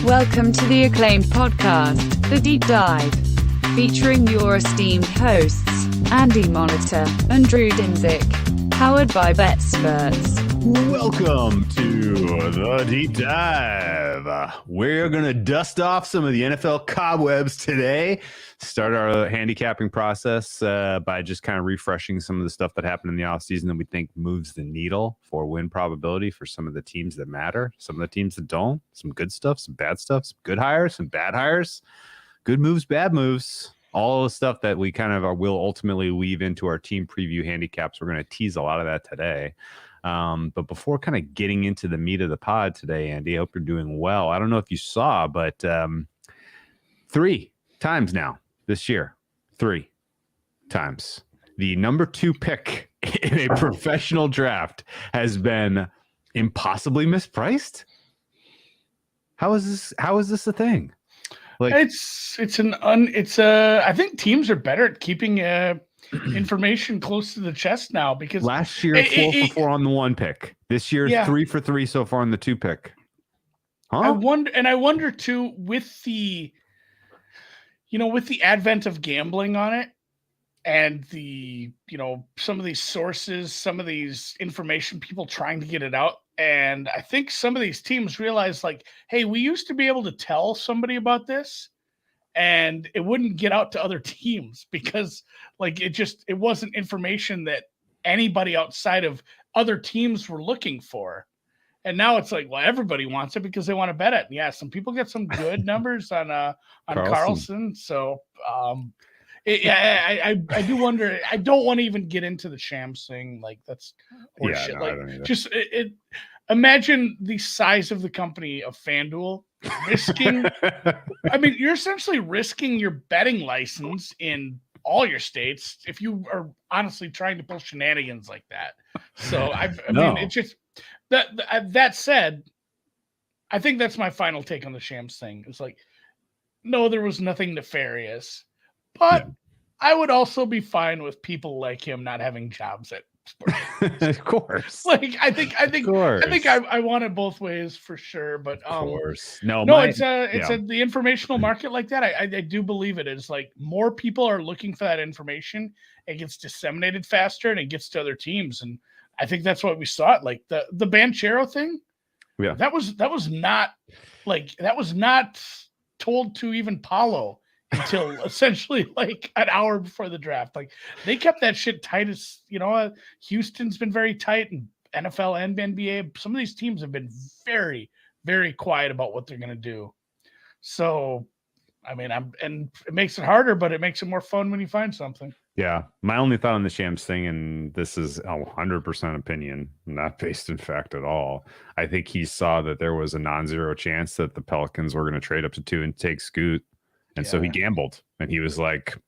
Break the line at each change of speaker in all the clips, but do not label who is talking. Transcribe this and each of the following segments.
Welcome to the acclaimed podcast, The Deep Dive, featuring your esteemed hosts, Andy Monitor and Drew Dinzik, powered by BetSperts.
Welcome to The Deep Dive. We're going to dust off some of the NFL cobwebs today, start our handicapping process by just kind of refreshing some of the stuff that happened in the offseason that we think moves the needle for win probability for some of the teams that matter, some of the teams that don't, some good stuff, some bad stuff, some good hires, some bad hires, good moves, bad moves, all the stuff that we kind of will ultimately weave into our team preview handicaps. We're going to tease a lot of that today. But before kind of getting into the meat of the pod today, Andy, I hope you're doing well. I don't know if you saw, but 3 times now this year, 3 times, the number 2 pick in a professional draft has been impossibly mispriced. How is this a thing? Like
I think teams are better at keeping information close to the chest now, because
last year 4 for 4 on the 1 pick. This year 3 for 3 so far on the 2 pick. Huh?
I wonder too, with the advent of gambling on it, and the some of these sources, some of these information people trying to get it out, and I think some of these teams realize, like, hey, we used to be able to tell somebody about this and it wouldn't get out to other teams because, like, it wasn't information that anybody outside of other teams were looking for. And now it's like, well, everybody wants it because they want to bet it. And yeah, some people get some good numbers on Carlson. So I do wonder. I don't want to even get into the Shams thing. Like, that's horseshit.
Yeah, no,
like,
I don't either.
just imagine the size of the company of FanDuel risking. I mean, you're essentially risking your betting license in all your states if you are honestly trying to pull shenanigans like that. So I mean, it's just that said, I think that's my final take on the Shams thing. It's like, no, there was nothing nefarious, but I would also be fine with people like him not having jobs at Sporttrade.
Of course.
Like, I think I want it both ways for sure. But
of course.
it's the informational market like that. I do believe it is, like, more people are looking for that information. It gets disseminated faster and it gets to other teams. And I think that's what we saw. Like the Banchero thing. Yeah. That was not told to even Paulo until essentially like an hour before the draft. Like, they kept that shit tight as, Houston's been very tight, and NFL and NBA. Some of these teams have been very, very quiet about what they're going to do. So, I mean, and it makes it harder, but it makes it more fun when you find something.
Yeah. My only thought on the Shams thing, and this is 100% opinion, not based in fact at all. I think he saw that there was a non-zero chance that the Pelicans were going to trade up to 2 and take Scoot. And so he gambled, and he was like,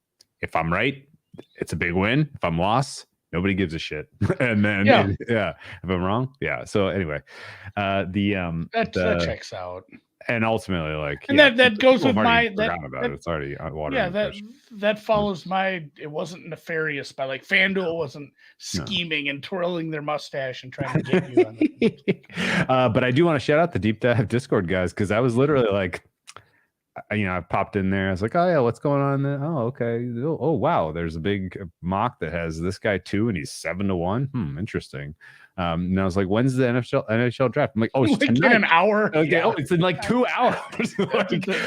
if I'm right, it's a big win. If I'm lost, nobody gives a shit. And then, if I'm wrong. Yeah. So anyway, that
checks out.
And ultimately, like,
and that goes with my,
it's already water.
Yeah. That follows my, it wasn't nefarious by, like, FanDuel wasn't scheming and twirling their mustache and trying to get you on it.
But I do want to shout out the Deep Dive Discord guys, because I was literally like, I popped in there. I was like, oh yeah, what's going on there? Oh, okay. Oh wow, there's a big mock that has this guy 2 and he's 7-1. Interesting. And I was like, when's the NHL draft? I'm like, oh, it's tonight.
In an hour.
Okay, yeah. Oh, it's in like 2 hours.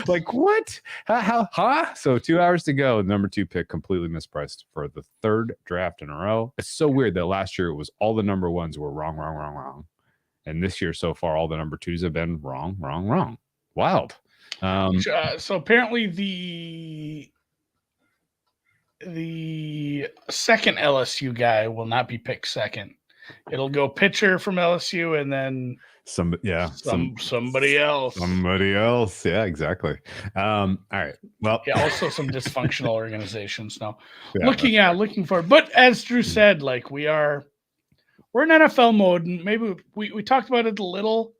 like what? How? So 2 hours to go. Number 2 pick completely mispriced for the 3rd draft in a row. It's so weird that last year it was all the number 1s were wrong. And this year so far, all the number 2s have been wrong. Wild.
So apparently the second LSU guy will not be picked second. It'll go pitcher from LSU and then somebody else.
Somebody else. Yeah, exactly. All right. Well,
also some dysfunctional organizations now. Looking forward. But as Drew said, like, we're in NFL mode, and maybe we talked about it a little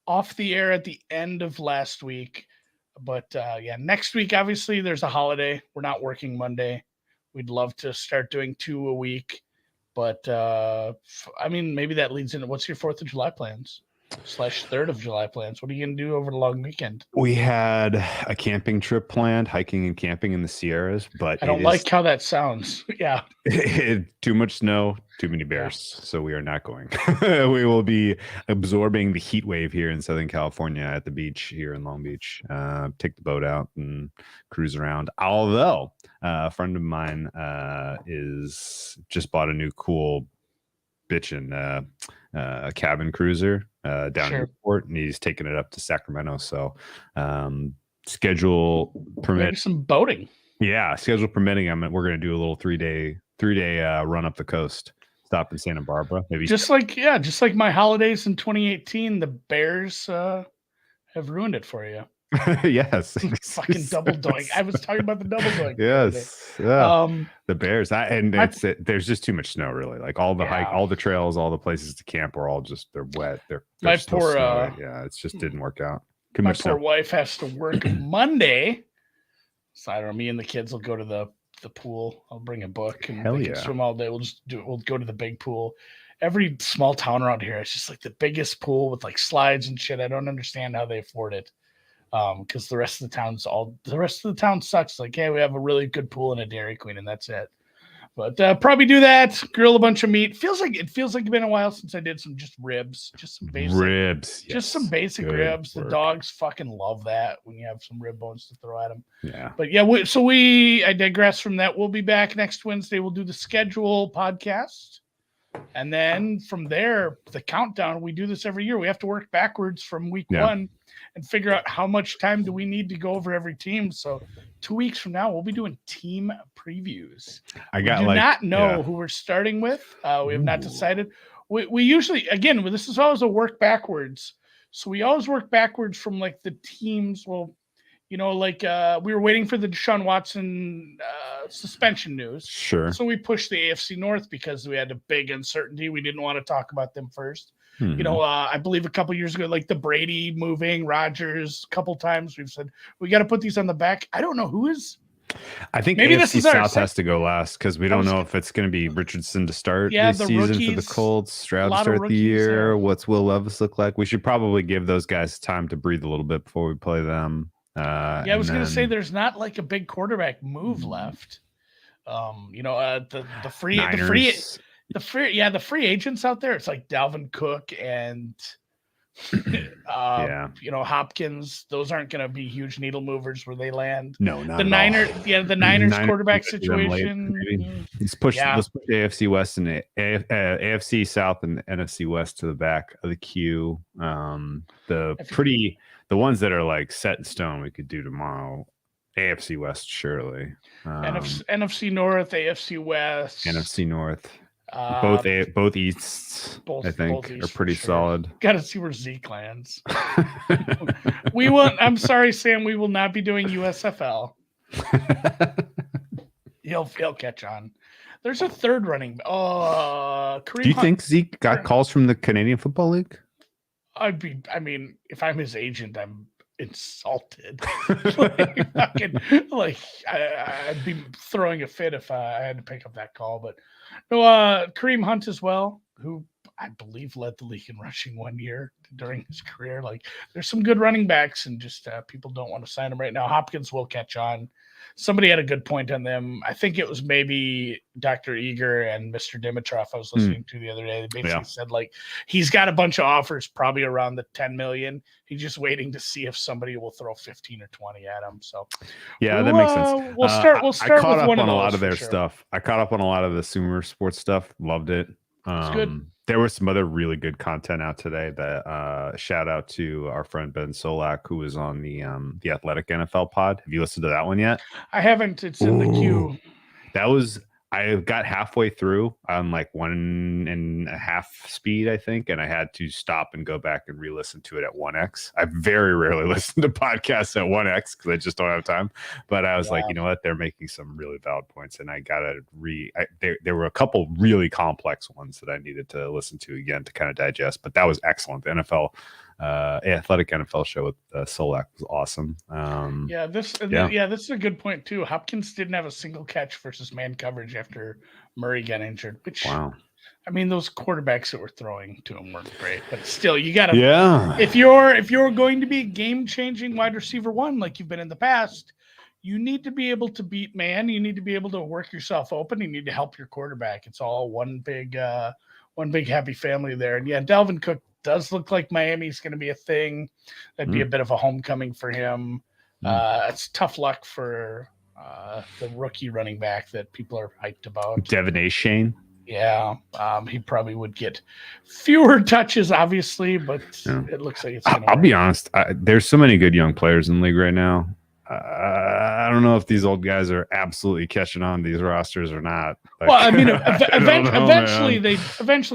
off the air at the end of last week. But next week, obviously, there's a holiday. We're not working Monday. We'd love to start doing 2 a week. But, I mean, maybe that leads into, what's your 4th of July plans? /3rd of July plans. What are you going to do over the long weekend?
We had a camping trip planned, hiking and camping in the Sierras, but
I don't like how that sounds. Yeah.
Too much snow, too many bears. So we are not going. We will be absorbing the heat wave here in Southern California at the beach here in Long Beach. Take the boat out and cruise around. Although a friend of mine is just bought a new cool bitchin' cabin cruiser down in the port, and he's taking it up to Sacramento. So schedule permit,
maybe some boating.
Yeah, schedule permitting. We're going to do a little three day run up the coast. Stop in Santa Barbara, maybe.
Just like my holidays in 2018, the Bears have ruined it for you.
Yes,
fucking double doink. I was talking about the double doink.
Yes, the Bears. There's just too much snow, really. Like all the hike, all the trails, all the places to camp are all just they're wet. They're
my poor
it's just didn't work out.
My poor wife has to work Monday, so I don't know. Me and the kids will go to the pool. I'll bring a book and they can swim all day. We'll go to the big pool. Every small town around here, it's just like the biggest pool with like slides and shit. I don't understand how they afford it. Because the rest of the town sucks. Like, hey, we have a really good pool and a Dairy Queen, and that's it. But probably do that. Grill a bunch of meat. It feels like it's been a while since I did some ribs. Just some basic ribs. Just some basic ribs. The dogs fucking love that when you have some rib bones to throw at them.
Yeah.
But yeah, I digress from that. We'll be back next Wednesday. We'll do the schedule podcast. And then from there, the countdown, we do this every year. We have to work backwards from week 1 and figure out how much time do we need to go over every team. So 2 weeks from now, we'll be doing team previews. We do not know who we're starting with. We have not decided. We usually, again, this is always a work backwards. So we always work backwards from like the teams. Well, we were waiting for the Deshaun Watson suspension news.
Sure.
So we pushed the AFC North because we had a big uncertainty. We didn't want to talk about them first.
Mm-hmm.
I believe a couple years ago, like the Brady moving, Rodgers, a couple times we've said, we got to put these on the back. I don't know who is.
I think maybe AFC South has to go last because we don't know if it's going to be Richardson to start this season for the Colts, Stroud to start the year. What's Will Levis look like? We should probably give those guys time to breathe a little bit before we play them.
I was going to say there's not like a big quarterback move left. The free agents out there. It's like Dalvin Cook and Hopkins. Those aren't going to be huge needle movers where they land.
No, not
the Niners. Yeah, the Niners quarterback situation.
Let's push the AFC West and AFC South and NFC West to the back of the queue. The ones that are like set in stone, we could do tomorrow. AFC West, surely.
NFC North, AFC West,
NFC North. Both Easts, I think, are pretty solid.
Got to see where Zeke lands. We won't. I'm sorry, Sam. We will not be doing USFL. He'll catch on. There's a third running.
Do you think Zeke got calls from the Canadian Football League?
I'd be. If I'm his agent, I'm insulted. I'd be throwing a fit if I had to pick up that call. But no, Kareem Hunt as well, who I believe led the league in rushing 1 year during his career. Like, there's some good running backs, and just people don't want to sign them right now. Hopkins will catch on. Somebody had a good point on them. I think it was maybe Dr. Eager and Mr. Dimitrov I was listening to the other day. They basically said, like, he's got a bunch of offers probably around the 10 million. He's just waiting to see if somebody will throw 15 or 20 at him. So
that makes sense.
We'll start
I caught
with
up
one
on
of
a lot of their
sure.
stuff. I caught up on a lot of the Sumer Sports stuff. Loved it.
It's good.
There was some other really good content out today. That shout out to our friend Ben Solak, who was on the Athletic NFL pod. Have you listened to that one yet?
I haven't. It's in the queue.
I got halfway through on like 1.5 speed, I think, and I had to stop and go back and re-listen to it at 1x. I very rarely listen to podcasts at 1x because I just don't have time. But I was like, you know what? They're making some really valid points, and I gotta there were a couple really complex ones that I needed to listen to again to kind of digest. But that was excellent. The Athletic NFL show with Solak was awesome.
This is a good point too. Hopkins didn't have a single catch versus man coverage after Murray got injured, which I mean, those quarterbacks that were throwing to him weren't great, but still, you got to.
Yeah.
If you're going to be a game-changing wide receiver one like you've been in the past, you need to be able to beat man. You need to be able to work yourself open. You need to help your quarterback. It's all one big happy family there. And yeah, Dalvin Cook does look like Miami's going to be a thing. That'd be a bit of a homecoming for him. It's tough luck for the rookie running back that people are hyped about.
Devin A. Shane.
Yeah, he probably would get fewer touches, obviously, but it looks like it's going to
I'll be honest. There's so many good young players in the league right now. I don't know if these old guys are absolutely catching on to these rosters or not.
Well, I mean, eventually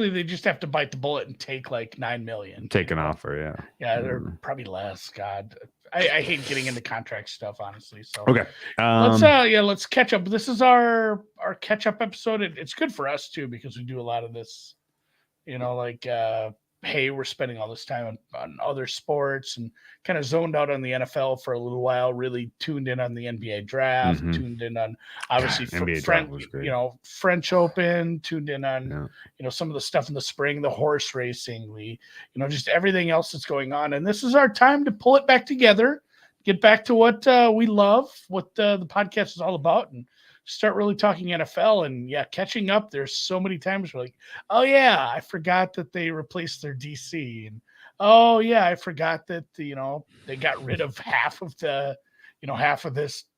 they just have to bite the bullet and take like $9 million.
Take an offer,
yeah, they're probably less. God, I hate getting into contract stuff, honestly. So
okay,
let's catch up. This is our catch up episode. It's good for us too because we do a lot of this. Hey, we're spending all this time on other sports and kind of zoned out on the NFL for a little while, really tuned in on the NBA draft, tuned in on obviously French Open, tuned in on, some of the stuff in the spring, the horse racing, just everything else that's going on. And this is our time to pull it back together, get back to what we love, what the podcast is all about, and start really talking NFL. And catching up. There's so many times we're like, oh yeah, I forgot that they replaced their DC, and oh yeah, I forgot that they got rid of half of this,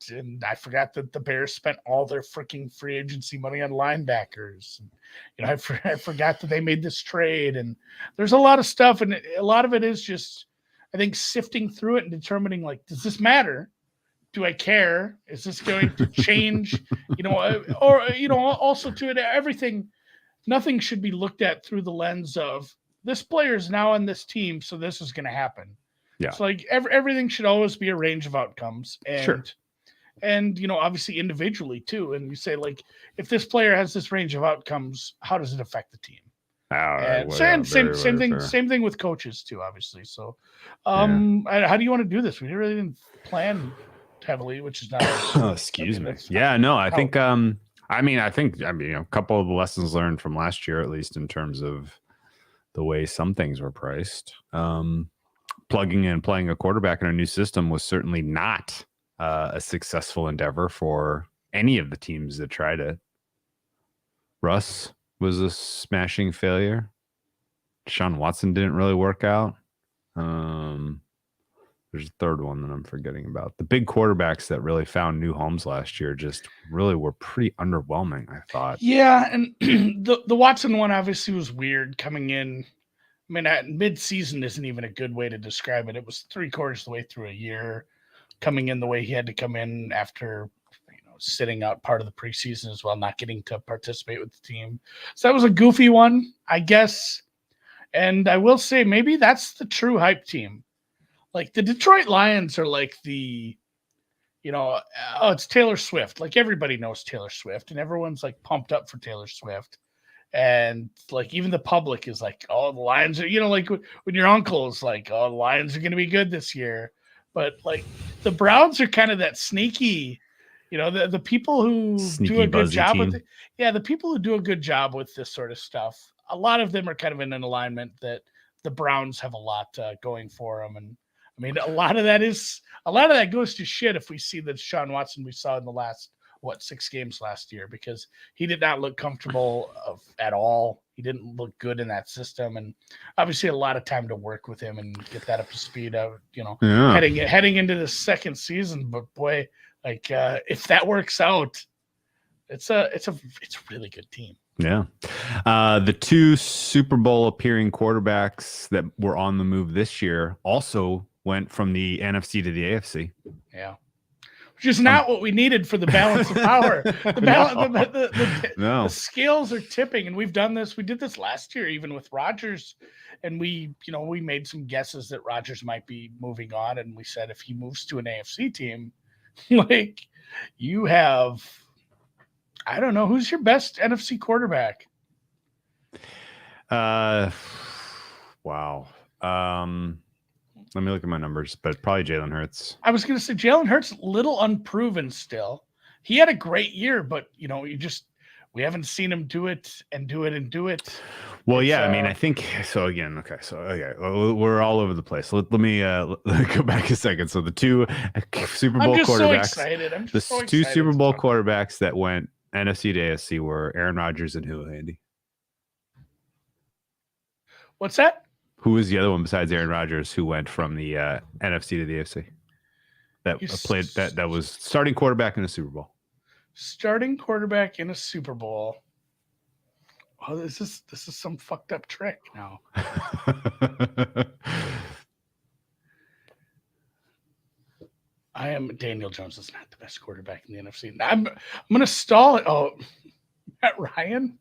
and I forgot that the Bears spent all their freaking free agency money on linebackers. And, I forgot that they made this trade, and there's a lot of stuff, and a lot of it is just, I think, sifting through it and determining, like, does this matter? Do I care? Is this going to change? Also to it, everything, nothing should be looked at through the lens of this player is now on this team, so this is going to happen. Yeah. So like everything should always be a range of outcomes, and
sure.
And obviously individually too. And you say, like, if this player has this range of outcomes, how does it affect the team? Same thing with coaches too, obviously. So, how do you want to do this? We really didn't plan heavily, which is not.
Excuse me. Yeah, no, I think. I think a couple of the lessons learned from last year, at least in terms of the way some things were priced. Plugging in, playing a quarterback in a new system was certainly not a successful endeavor for any of the teams that tried it. Russ was a smashing failure. Deshaun Watson didn't really work out. There's a third one that I'm forgetting about. The big quarterbacks that really found new homes last year just really were pretty underwhelming, I thought.
Yeah, and the Watson one obviously was weird coming in. I mean, at mid-season isn't even a good way to describe it. It was 3/4 of the way through a year, coming in the way he had to come in after sitting out part of the preseason as well, not getting to participate with the team. So that was a goofy one, I guess. And I will say maybe that's the true hype team. Like the Detroit Lions are like the, it's Taylor Swift. Like everybody knows Taylor Swift and everyone's like pumped up for Taylor Swift. And like even the public is like, oh, the Lions are, like when your uncle is like, oh, the Lions are going to be good this year. But like the Browns are kind of that sneaky, the people who do a good job with it. Yeah, the people who do a good job with this sort of stuff, a lot of them are kind of in an alignment that the Browns have a lot going for them. And I mean, a lot of that goes to shit if we see the Deshaun Watson we saw in the last 6 games last year, because he did not look comfortable at all. He didn't look good in that system, and obviously a lot of time to work with him and get that up to speed of heading into the second season. But boy, like if that works out, it's a really good team.
Yeah. The 2 Super Bowl appearing quarterbacks that were on the move this year also went from the NFC to the AFC.
Yeah. Which is not what we needed for the balance of power. The scales are tipping, and we've done this. We did this last year, even with Rodgers, and we made some guesses that Rodgers might be moving on, and we said if he moves to an AFC team, like you have, I don't know, who's your best NFC quarterback?
Wow. Let me look at my numbers, but probably Jalen Hurts.
I was going to say Jalen Hurts, little unproven still. He had a great year, but we haven't seen him do it and do it and do it.
Well, yeah, I mean, I think so. Again, okay, we're all over the place. Let me go back a second. So the two Super Bowl quarterbacks,
so excited. I'm just so excited.
Two Super Bowl quarterbacks that went NFC to AFC were Aaron Rodgers and who, Andy?
What's that?
Who was the other one besides Aaron Rodgers who went from the NFC to the AFC? That was starting quarterback in a Super Bowl.
Starting quarterback in a Super Bowl. Oh, this is some fucked up trick now. Daniel Jones is not the best quarterback in the NFC. I'm gonna stall it. Oh, Matt Ryan.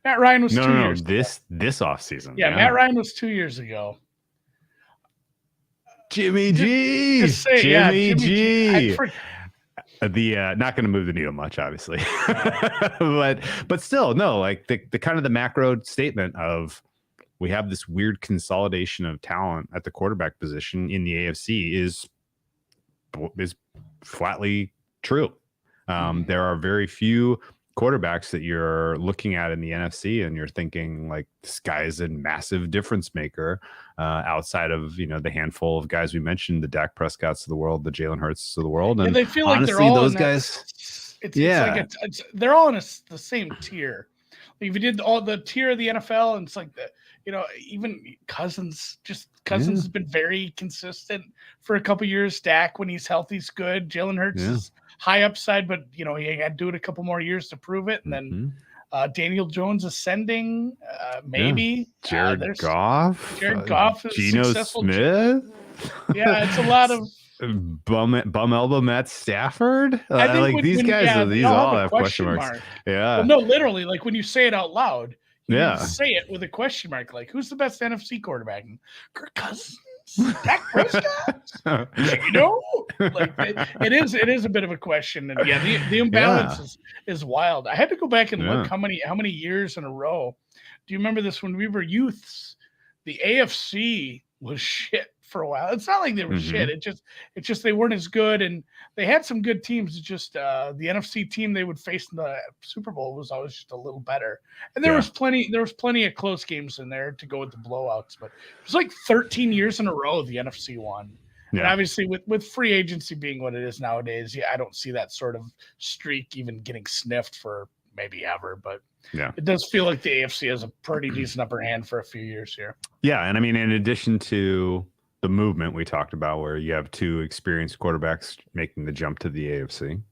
Matt Ryan was 2 years ago.
This offseason.
Yeah, Matt Ryan was 2 years ago.
Jimmy G. Jimmy G. Not going to move the needle much, obviously, but still, no. Like the kind of the macro statement of we have this weird consolidation of talent at the quarterback position in the AFC is flatly true. There are very few quarterbacks that you're looking at in the NFC and you're thinking like this guy is a massive difference maker outside of the handful of guys we mentioned, the Dak Prescotts of the world, the Jalen Hurts of the world, and
they feel
honestly,
like they're all
those guys.
They're all in the same tier. Like if you did all the tier of the NFL, and it's like even Cousins has been very consistent for a couple years. Dak, when he's healthy, is good. Jalen Hurts is high upside, but he had to do it a couple more years to prove it. And then Daniel Jones ascending, maybe.
Jared Goff.
Is
Geno Smith.
Yeah, it's a lot of
bum elbow Matt Stafford. I think these guys, these all have question marks. Yeah.
Well, no, literally, like when you say it out loud, you say it with a question mark. Like, who's the best NFC quarterback? Kirk Cousins. Dak Prescott, like it is a bit of a question, and the imbalance is wild. I had to go back and look how many years in a row. Do you remember this when we were youths? The AFC was shit for a while. It's not like they were shit. It's just they weren't as good, and they had some good teams. It's just the NFC team they would face in the Super Bowl was always just a little better. And there was plenty of close games in there to go with the blowouts, but it was like 13 years in a row the NFC won. Yeah. And obviously with free agency being what it is nowadays, I don't see that sort of streak even getting sniffed for maybe ever, but it does feel like the AFC has a pretty decent upper hand for a few years here. Yeah,
and I mean, in addition to the movement we talked about, where you have two experienced quarterbacks making the jump to the AFC,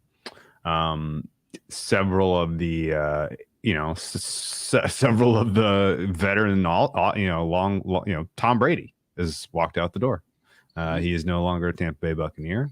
several of the several of the veteran, Tom Brady has walked out the door. He is no longer a Tampa Bay Buccaneer.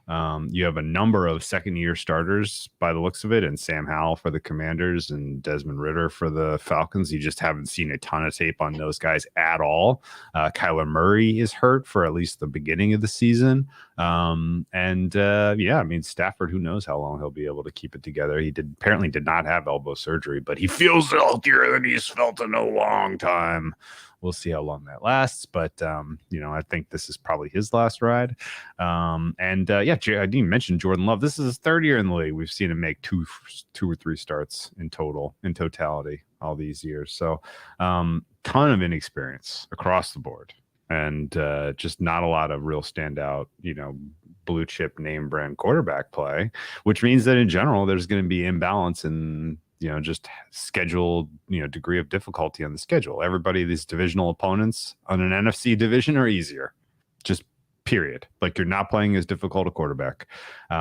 You have a number of second-year starters by the looks of it, and Sam Howell for the Commanders and Desmond Ridder for the Falcons. You just haven't seen a ton of tape on those guys at all. Kyler Murray is hurt for at least the beginning of the season. I mean, Stafford, who knows how long he'll be able to keep it together. He apparently did not have elbow surgery, but he feels healthier than he's felt in a long time. We'll see how long that lasts, but I think this is probably his last ride. I didn't mention Jordan Love. This is his third year in the league. We've seen him make two or three starts in totality all these years. So, ton of inexperience across the board, and just not a lot of real standout, blue chip name brand quarterback play, which means that in general there's going to be imbalance in just scheduled, degree of difficulty on the schedule. Everybody, these divisional opponents on an NFC division are easier, just period. Like you're not playing as difficult a quarterback. We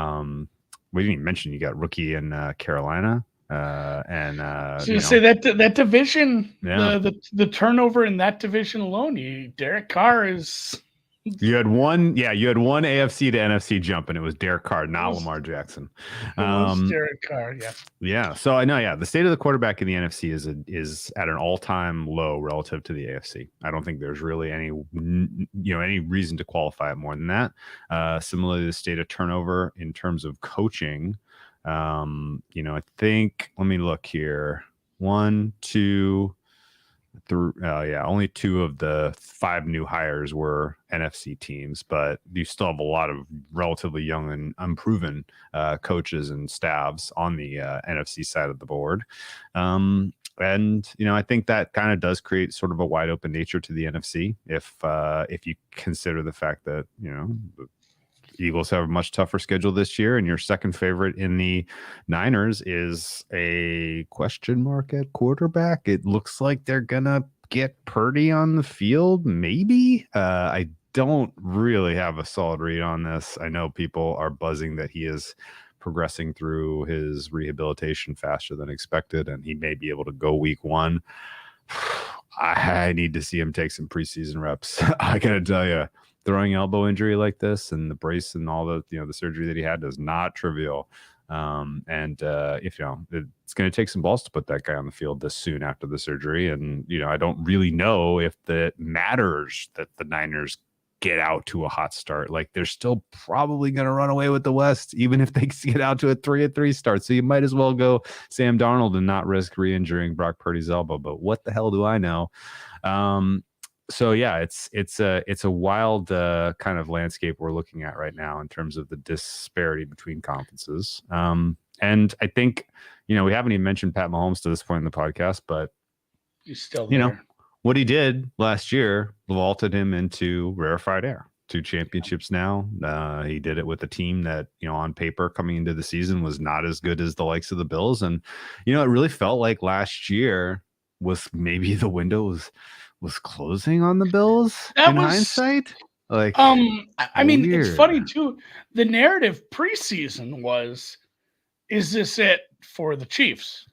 didn't even mention you got rookie in Carolina.
Say that division, the turnover in that division alone, Derek Carr is.
You had one AFC to NFC jump, and it was Derek Carr, not Lamar Jackson.
Derek Carr, yeah.
Yeah. So I know, the state of the quarterback in the NFC is at an all-time low relative to the AFC. I don't think there's really any reason to qualify it more than that. Similarly, the state of turnover in terms of coaching. I think, let me look here. 1, 2, only 2 of the 5 new hires were NFC teams, but you still have a lot of relatively young and unproven coaches and staffs on the NFC side of the board. And I think that kind of does create sort of a wide open nature to the NFC if you consider the fact that the Eagles have a much tougher schedule this year, and your second favorite in the Niners is a question mark at quarterback. It looks like they're gonna get Purdy on the field, maybe. I don't really have a solid read on this. I know people are buzzing that he is progressing through his rehabilitation faster than expected, and he may be able to go week 1. I need to see him take some preseason reps. I gotta tell you, throwing elbow injury like this and the brace and all the the surgery that he had is not trivial. If it's going to take some balls to put that guy on the field this soon after the surgery. And I don't really know if that matters that the Niners get out to a hot start. Like, they're still probably going to run away with the West, even if they get out to a 3-3 start. So you might as well go Sam Darnold and not risk re-injuring Brock Purdy's elbow. But what the hell do I know? So yeah, it's a wild kind of landscape we're looking at right now in terms of the disparity between conferences. And I think we haven't even mentioned Pat Mahomes to this point in the podcast, but
he's still there.
What he did last year vaulted him into rarefied air. 2 championships now. He did it with a team that on paper coming into the season was not as good as the likes of the Bills, and it really felt like last year was maybe the window was closing on the Bills hindsight. Like,
I mean, it's funny too. The narrative preseason was, is this it for the Chiefs?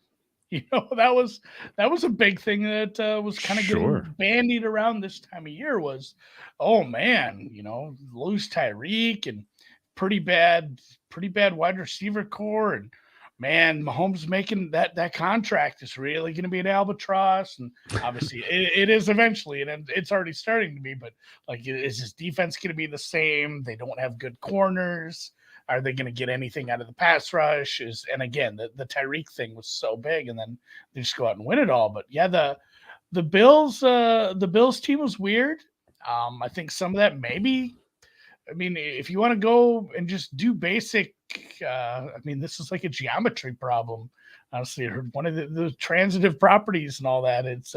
That was a big thing that was kind of getting bandied around this time of year was, oh man, lose Tyreek and pretty bad wide receiver core, and man, Mahomes making that contract is really going to be an albatross. And obviously it is eventually, and it's already starting to be, but like, is his defense going to be the same? They don't have good corners. Are they going to get anything out of the pass rush? And again, the Tyreek thing was so big, and then they just go out and win it all. But yeah, the Bills team was weird. I think some of that maybe, if you want to go and just do basic, this is like a geometry problem. Honestly, one of the transitive properties and all that. It's,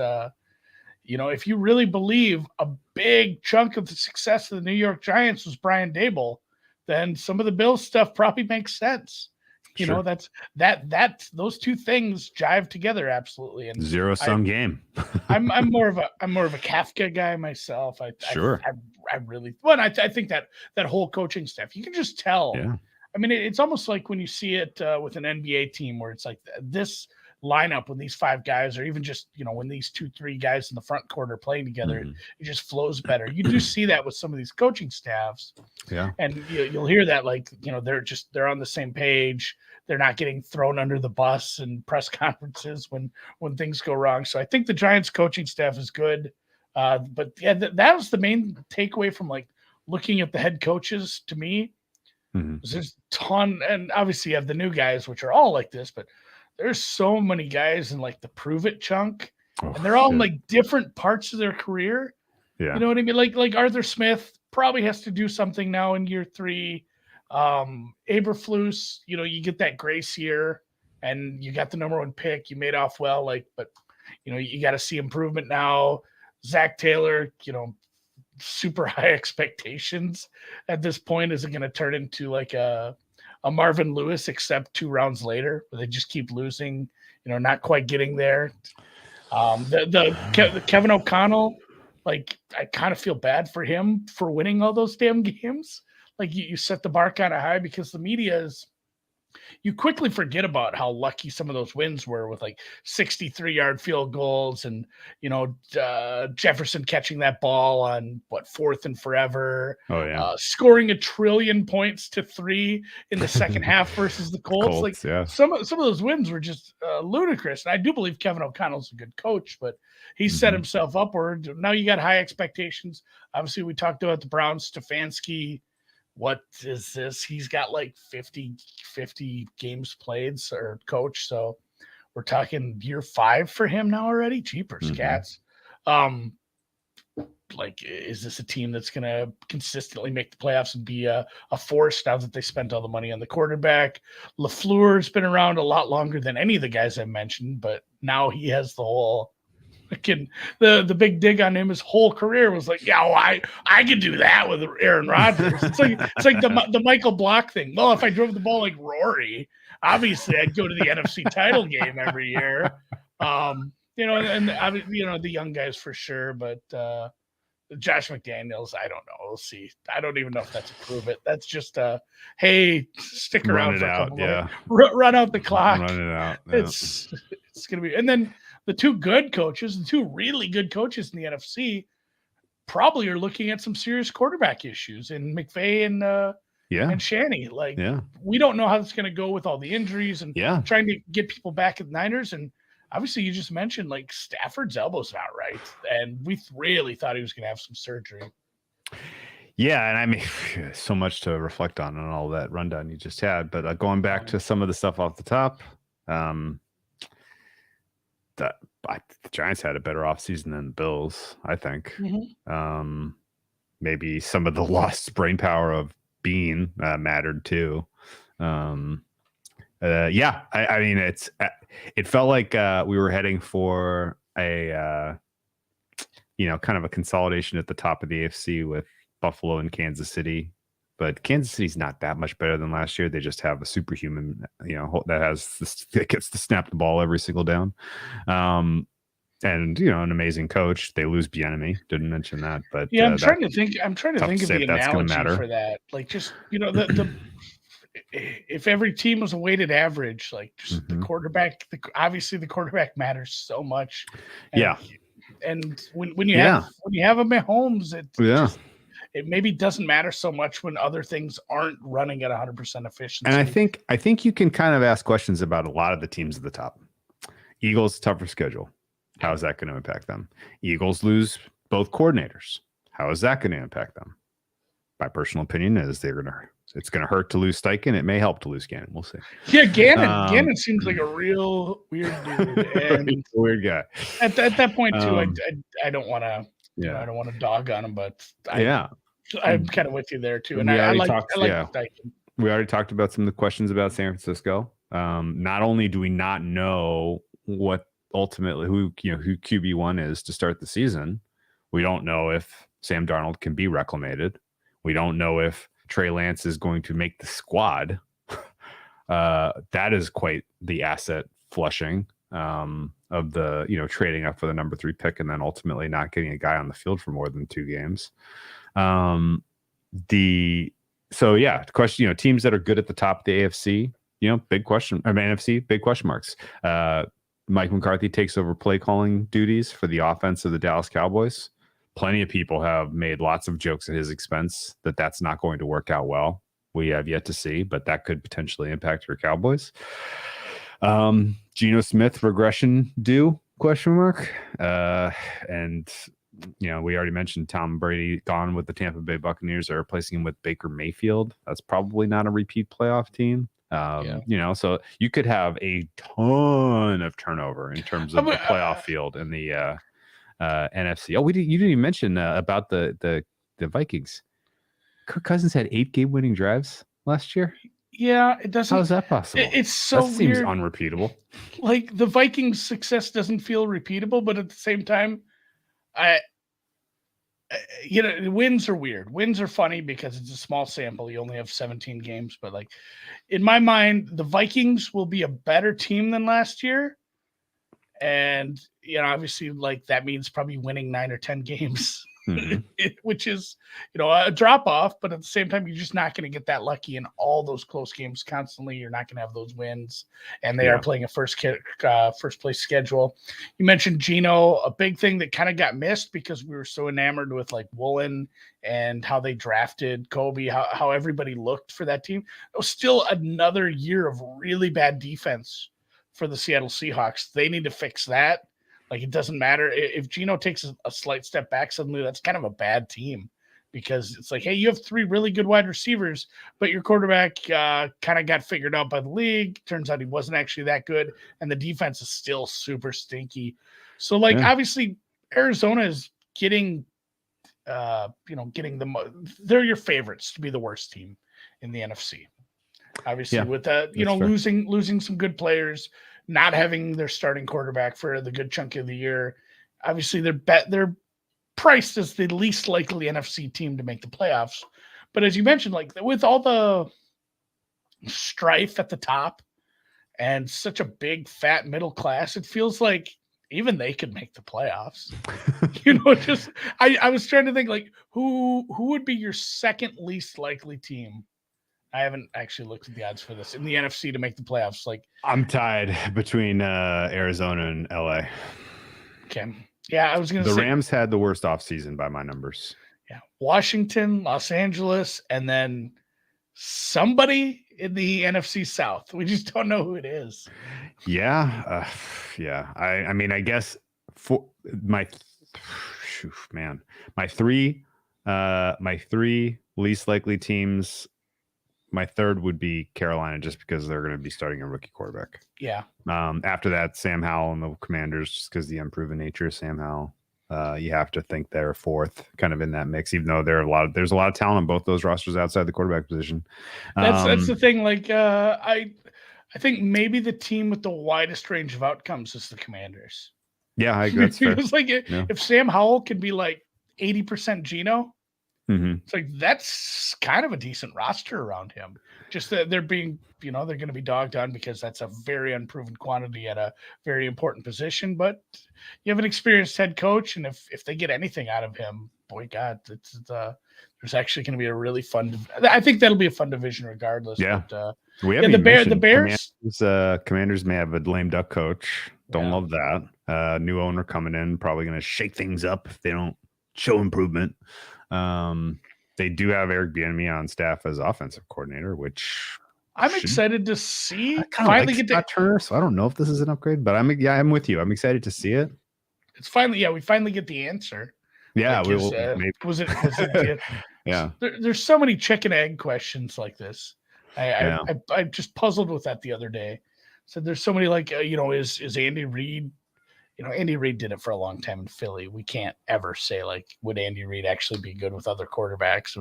if you really believe a big chunk of the success of the New York Giants was Brian Daboll, then some of the Bills stuff probably makes sense. That's those 2 things jive together absolutely. And
zero-sum game.
I'm more of a Kafka guy myself. I really, I think that whole coaching staff, you can just tell.
Yeah.
It's almost like when you see it with an NBA team where it's like this lineup when these 5 guys, or even just when these 2-3 guys in the front court are playing together, it just flows better. You do see that with some of these coaching staffs.
Yeah.
And you'll hear that, like, they're on the same page. They're not getting thrown under the bus in press conferences when things go wrong. So I think the Giants coaching staff is good. But yeah, that was the main takeaway from like looking at the head coaches to me. There's a ton, and obviously you have the new guys, which are all like this, but there's so many guys in like the prove it chunk, and they're all in like different parts of their career.
Yeah.
You know what I mean? Like Arthur Smith probably has to do something now in year 3. Eberflus, you get that grace year and you got the number 1 pick, you made off well, but you got to see improvement now. Zach Taylor, super high expectations at this point. Is it going to turn into like a Marvin Lewis, except 2 rounds later, where they just keep losing, not quite getting there? The Kevin O'Connell, like, I kind of feel bad for him for winning all those damn games. Like, you set the bar kind of high, because the media is, you quickly forget about how lucky some of those wins were with like 63-yard field goals and, Jefferson catching that ball on 4th and forever.
Oh yeah.
Scoring 1 trillion points to 3 in the second half versus the Colts. Some of those wins were just ludicrous. And I do believe Kevin O'Connell's a good coach, but he set himself upward. Now you got high expectations. Obviously, we talked about the Browns, Stefanski. What is this? He's got like 50 games played or coach. So we're talking year 5 for him now already. Jeepers cats. Like, is this a team that's going to consistently make the playoffs and be a force now that they spent all the money on the quarterback? LaFleur's been around a lot longer than any of the guys I mentioned, but now he has the whole the big dig on him. His whole career was like, yeah, well, I could do that with Aaron Rodgers. It's like the Michael Block thing. Well, if I drove the ball like Rory, obviously I'd go to the NFC title game every year. And the young guys for sure, but Josh McDaniels, I don't know. We'll see. I don't even know if that's a prove it. That's just hey, stick around for a couple minutes. Run out the clock.
Run it out.
Yeah. It's gonna be, and then the two really good coaches in the NFC probably are looking at some serious quarterback issues in McVay and Shanny. We don't know how it's gonna go with all the injuries and trying to get people back at the Niners. And obviously, you just mentioned like Stafford's elbow's not right, and we really thought he was going to have some surgery.
Yeah, and I mean, so much to reflect on all that rundown you just had. But going back to some of the stuff off the top, the Giants had a better offseason than the Bills, I think. Mm-hmm. Maybe some of the lost brain power of Bean mattered too. I mean, it felt like we were heading for a kind of a consolidation at the top of the AFC with Buffalo and Kansas City, but Kansas City's not that much better than last year. They just have a superhuman, that gets to snap the ball every single down, and an amazing coach. They lose Bieniemy, didn't mention that, but
I'm trying to think of the analogy for that. Like, just the if every team was a weighted average, like just the quarterback, obviously the quarterback matters so much. And when you have a Mahomes, it maybe doesn't matter so much when other things aren't running at 100% efficiency.
And I think you can kind of ask questions about a lot of the teams at the top. Eagles, tougher schedule. How is that going to impact them? Eagles lose both coordinators. How is that going to impact them? My personal opinion is it's going to hurt to lose Steichen. It may help to lose Gannon. We'll see.
Yeah, Gannon seems like a real weird dude. And
weird guy.
At that point, too, I don't want to I don't want to dog on him, but I'm kind of with you there, too. And I like Steichen.
We already talked about some of the questions about San Francisco. Not only do we not know what ultimately who QB1 is to start the season, we don't know if Sam Darnold can be reclamated. We don't know if Trey Lance is going to make the squad. That is quite the asset flushing of the, trading up for the number 3 pick and then ultimately not getting a guy on the field for more than 2 games. The question, teams that are good at the top of the AFC, big question. I mean, NFC, big question marks. Mike McCarthy takes over play calling duties for the offense of the Dallas Cowboys. Plenty of people have made lots of jokes at his expense that's not going to work out well. We have yet to see, but that could potentially impact your Cowboys. Geno Smith regression due ? And we already mentioned Tom Brady gone with the Tampa Bay Buccaneers. Are replacing him with Baker Mayfield. That's probably not a repeat playoff team. So you could have a ton of turnover in terms of the playoff field in the NFC. Oh, you didn't even mention about the Vikings. Kirk Cousins had 8 game-winning drives last year.
Yeah, it doesn't.
How is that possible?
It's so
that seems
weird.
Unrepeatable.
Like, the Vikings' success doesn't feel repeatable, but at the same time, wins are weird. Wins are funny because it's a small sample. You only have 17 games, but like in my mind, the Vikings will be a better team than last year. And, obviously, like, that means probably winning 9 or 10 games, which is, a drop off. But at the same time, you're just not going to get that lucky in all those close games constantly. You're not going to have those wins. And they are playing a first place schedule. You mentioned Geno, a big thing that kind of got missed because we were so enamored with like Woolen and how they drafted Kobe, how everybody looked for that team. It was still another year of really bad defense for the Seattle Seahawks. They need to fix that. Like, it doesn't matter if Geno takes a slight step back, suddenly that's kind of a bad team because it's like, hey, you have 3 really good wide receivers, but your quarterback kind of got figured out by the league. Turns out he wasn't actually that good. And the defense is still super stinky. So obviously Arizona is getting, they're your favorites to be the worst team in the NFC. Obviously, with that, losing some good players, not having their starting quarterback for the good chunk of the year. Obviously, they're priced as the least likely NFC team to make the playoffs. But as you mentioned, like with all the strife at the top and such a big fat middle class, it feels like even they could make the playoffs. Just I was trying to think like who would be your second least likely team. I haven't actually looked at the odds for this in the NFC to make the playoffs. Like
I'm tied between Arizona and LA.
Okay. Yeah, I was going to say
the Rams had the worst offseason by my numbers.
Yeah, Washington, Los Angeles, and then somebody in the NFC South. We just don't know who it is.
Yeah, I mean, I guess for my three least likely teams. My third would be Carolina, just because they're going to be starting a rookie quarterback.
Yeah.
After that, Sam Howell and the Commanders, just because the unproven nature of Sam Howell. You have to think they're fourth, kind of in that mix, even though there's a lot of talent on both those rosters outside the quarterback position.
That's the thing. Like I think maybe the team with the widest range of outcomes is the Commanders.
Yeah, I agree. That's fair.
It's like if Sam Howell could be like 80% Geno, it's like that's kind of a decent roster around him. Just that they're being, they're going to be dogged on because that's a very unproven quantity at a very important position. But you have an experienced head coach, and if they get anything out of him, boy, God, there's actually going to be a really fun. I think that'll be a fun division regardless.
Yeah,
but,
we haven't
the Bears.
Commanders may have a lame duck coach. Don't love that. New owner coming in, probably going to shake things up if they don't show improvement. They do have Eric Bieniemy on staff as offensive coordinator, which
I'm excited to see.
Finally get Scott Turner, so I don't know if this is an upgrade, but I'm with you. I'm excited to see it.
It's finally, we finally get the answer.
Yeah,
we will. Was it?
Yeah.
There's so many chicken egg questions like this. I just puzzled with that the other day. So there's so many like is Andy Reid? Andy Reid did it for a long time in Philly. We can't ever say like, would Andy Reid actually be good with other quarterbacks,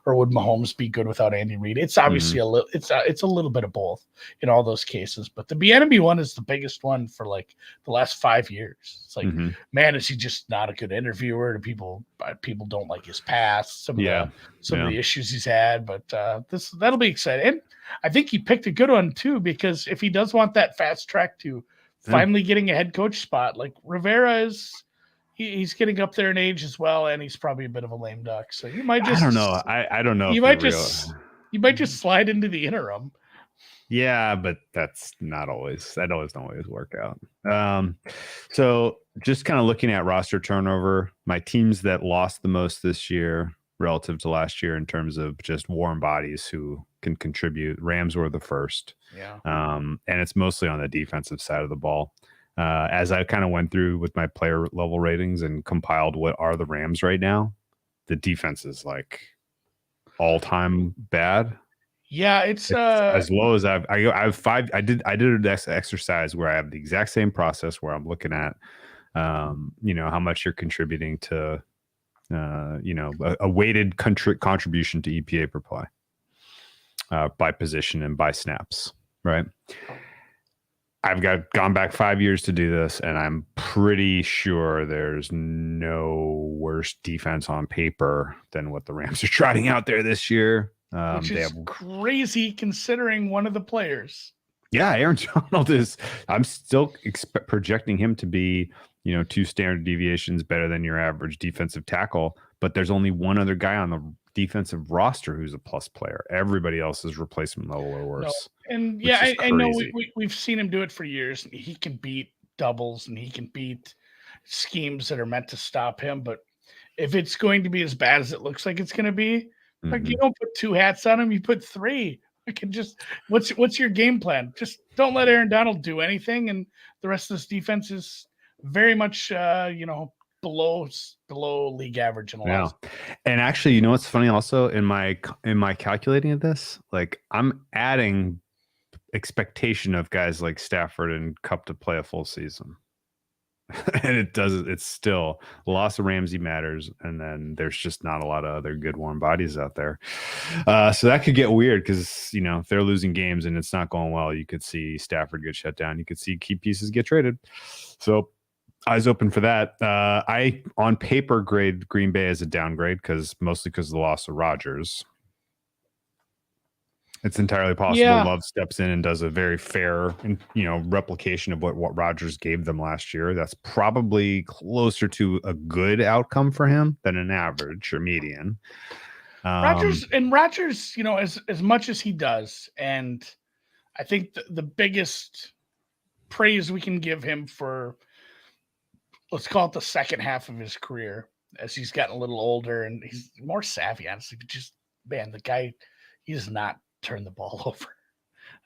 or would Mahomes be good without Andy Reid? It's obviously it's a little bit of both in all those cases. But the Bieniemy one is the biggest one for like the last 5 years. It's like, man, is he just not a good interviewer? People don't like his past. Some of the issues he's had, but that'll be exciting. And I think he picked a good one too, because if he does want that fast track to finally getting a head coach spot, like Rivera he's getting up there in age as well, and he's probably a bit of a lame duck. So you might just,
I don't know. I don't know.
You might just slide into the interim.
Yeah, but that's not always. That always don't always work out. So just kind of looking at roster turnover, my teams that lost the most this year relative to last year in terms of just warm bodies who can contribute. Rams were the first.
Yeah.
And it's mostly on the defensive side of the ball. As I kind of went through with my player level ratings and compiled what are the Rams right now, the defense is like all time bad.
Yeah, it's
as low as I have five. I did an exercise where I have the exact same process where I'm looking at, how much you're contributing to, a weighted contribution to EPA per play. By position and by snaps, right? I've gone back 5 years to do this, and I'm pretty sure there's no worse defense on paper than what the Rams are trotting out there this year.
Which is crazy considering one of the players.
Yeah, Aaron Donald is. I'm still projecting him to be, 2 standard deviations better than your average defensive tackle. But there's only one other guy on the defensive roster who's a plus player. Everybody else is replacement level or worse.
No. And I know we've seen him do it for years. He can beat doubles and he can beat schemes that are meant to stop him. But if it's going to be as bad as it looks like it's going to be, like you don't put 2 hats on him, you put 3. I can just what's your game plan? Just don't let Aaron Donald do anything, and the rest of this defense is very much below league average in a lot.
And actually, what's funny also in my calculating of this, like I'm adding expectation of guys like Stafford and Kupp to play a full season. And it's still the loss of Ramsey matters. And then there's just not a lot of other good warm bodies out there. So that could get weird because, if they're losing games and it's not going well, you could see Stafford get shut down. You could see key pieces get traded. So eyes open for that. I, on paper, grade Green Bay as a downgrade mostly because of the loss of Rodgers. It's entirely possible Love steps in and does a very fair, replication of what Rodgers gave them last year. That's probably closer to a good outcome for him than an average or median.
Rodgers, as much as he does, and I think the biggest praise we can give him for, let's call it the second half of his career, as he's gotten a little older and he's more savvy, honestly. But just, man, the guy, he does not turn the ball over.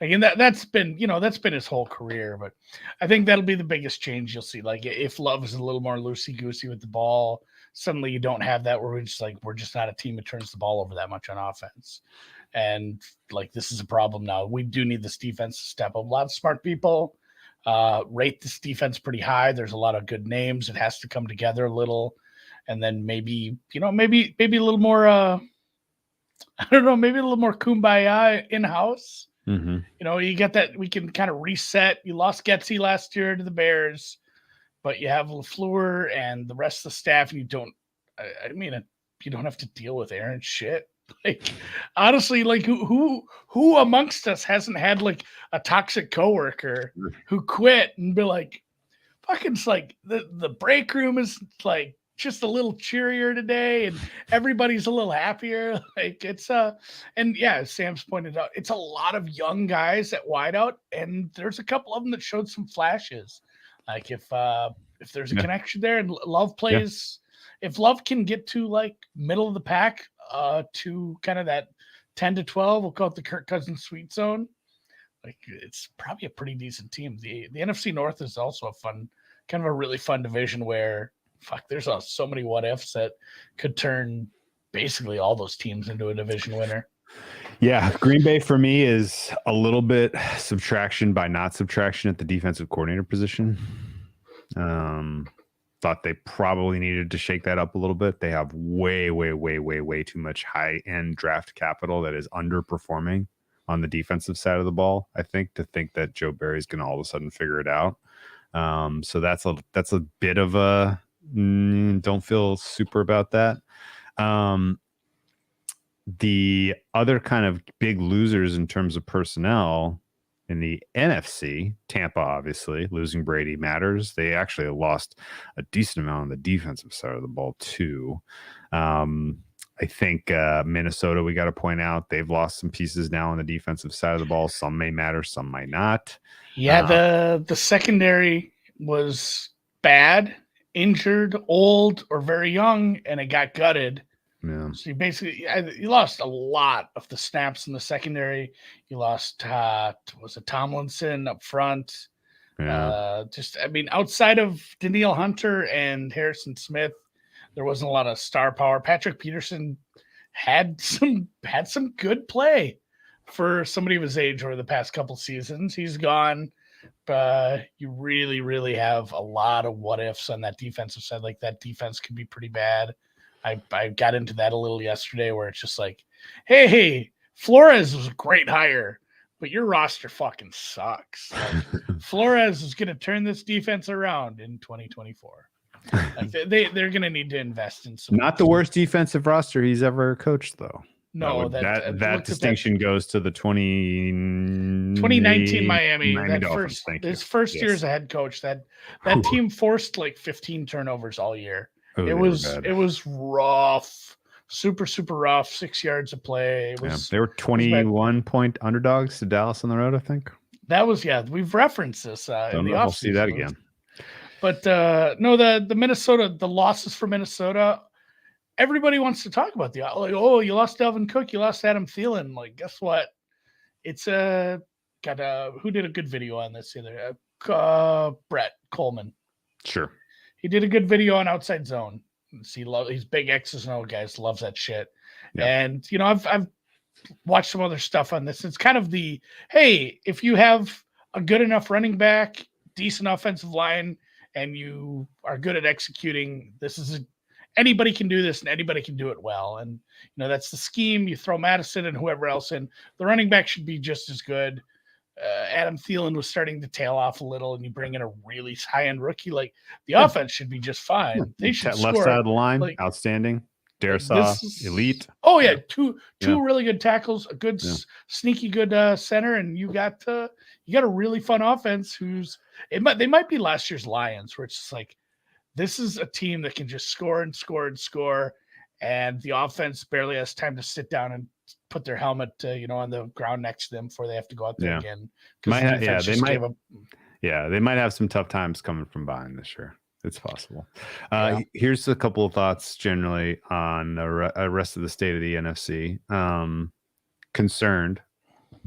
Again, that's been his whole career. But I think that'll be the biggest change you'll see. Like, if Love is a little more loosey-goosey with the ball, suddenly you don't have that where we're just not a team that turns the ball over that much on offense. And like, this is a problem now. We do need this defense to step up. A lot of smart people rate this defense pretty high. There's a lot of good names. It has to come together a little. And then maybe a little more, maybe a little more kumbaya in-house.
Mm-hmm.
You get that we can kind of reset. You lost Getsy last year to the Bears, but you have LaFleur and the rest of the staff, and you don't have to deal with Aaron shit. Like, honestly, like who amongst us hasn't had like a toxic coworker who quit and be like, fucking, it's like the break room is like just a little cheerier today and everybody's a little happier. Like, it's and yeah, as Sam's pointed out, it's a lot of young guys at wideout, and there's a couple of them that showed some flashes. Like, if there's a connection there and Love plays, if Love can get to like middle of the pack, to kind of that 10 to 12, we'll call it the Kirk Cousins sweet zone. Like, it's probably a pretty decent team. The NFC North is also a really fun division where there's so many what ifs that could turn basically all those teams into a division winner.
Yeah, Green Bay for me is a little bit subtraction by not subtraction at the defensive coordinator position. Thought they probably needed to shake that up a little bit. They have way, way, way, way, way too much high-end draft capital that is underperforming on the defensive side of the ball, I think, to think that Joe Barry's going to all of a sudden figure it out. So that's a bit of a don't feel super about that. The other kind of big losers in terms of personnel in the NFC, Tampa, obviously, losing Brady matters. They actually lost a decent amount on the defensive side of the ball, too. I think Minnesota, we got to point out, they've lost some pieces now on the defensive side of the ball. Some may matter, some might not.
Yeah, the secondary was bad, injured, old, or very young, and it got gutted.
Yeah.
So you lost a lot of the snaps in the secondary. You lost, was it Tomlinson up front?
Yeah.
Outside of Danielle Hunter and Harrison Smith, there wasn't a lot of star power. Patrick Peterson had some good play for somebody of his age over the past couple seasons. He's gone. You really, really have a lot of what ifs on that defensive side. Like, that defense could be pretty bad. I got into that a little yesterday where it's just like, hey, Flores was a great hire, but your roster fucking sucks. Like, Flores is going to turn this defense around in 2024. Like, they're going to need to invest in some.
Not the worst defensive roster he's ever coached, though.
No,
that distinction goes to the
2019 Miami. His first year as a head coach, that team forced like 15 turnovers all year. It was rough, super, super rough. 6 yards of play.
They were 21-point underdogs to Dallas on the road, I think.
That was, we've referenced this in the offseason.
We'll see that again.
But no, the Minnesota, the losses for Minnesota, everybody wants to talk about you lost Dalvin Cook, you lost Adam Thielen. Like, guess what? It's who did a good video on this either? Brett Coleman.
Sure.
He did a good video on Outside Zone. He's big X's and O guys, loves that shit. Yeah. And I've watched some other stuff on this. It's kind of hey, if you have a good enough running back, decent offensive line, and you are good at executing, anybody can do this and anybody can do it well. And, that's the scheme. You throw Madison and whoever else in. The running back should be just as good. Adam Thielen was starting to tail off a little, and you bring in a really high-end rookie. Like, the offense should be just fine. They should
that
score.
left side of the line,
like,
outstanding. Darisaw, elite.
Oh yeah, two really good tackles, a good sneaky good center, and you got a really fun offense. They might be last year's Lions, where it's just like, this is a team that can just score and score and score, and the offense barely has time to sit down and put their helmet, on the ground next to them before they have to go out there again.
They might have some tough times coming from behind this year. It's possible. Here's a couple of thoughts generally on the rest of the state of the NFC.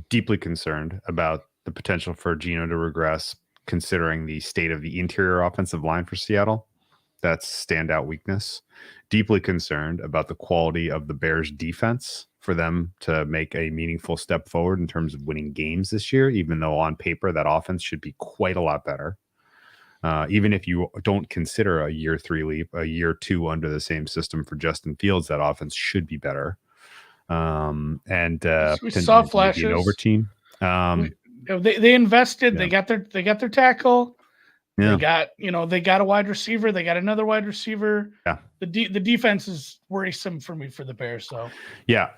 Deeply concerned about the potential for Geno to regress, considering the state of the interior offensive line for Seattle. That's standout weakness. Deeply concerned about the quality of the Bears defense for them to make a meaningful step forward in terms of winning games this year, even though on paper that offense should be quite a lot better. Even if you don't consider a year 3 leap, a year 2 under the same system for Justin Fields, that offense should be better.
We saw flashes.
An over team.
They invested. Yeah. They got their tackle.
Yeah.
They got a wide receiver. They got another wide receiver.
Yeah.
The defense is worrisome for me for the Bears. So
yeah.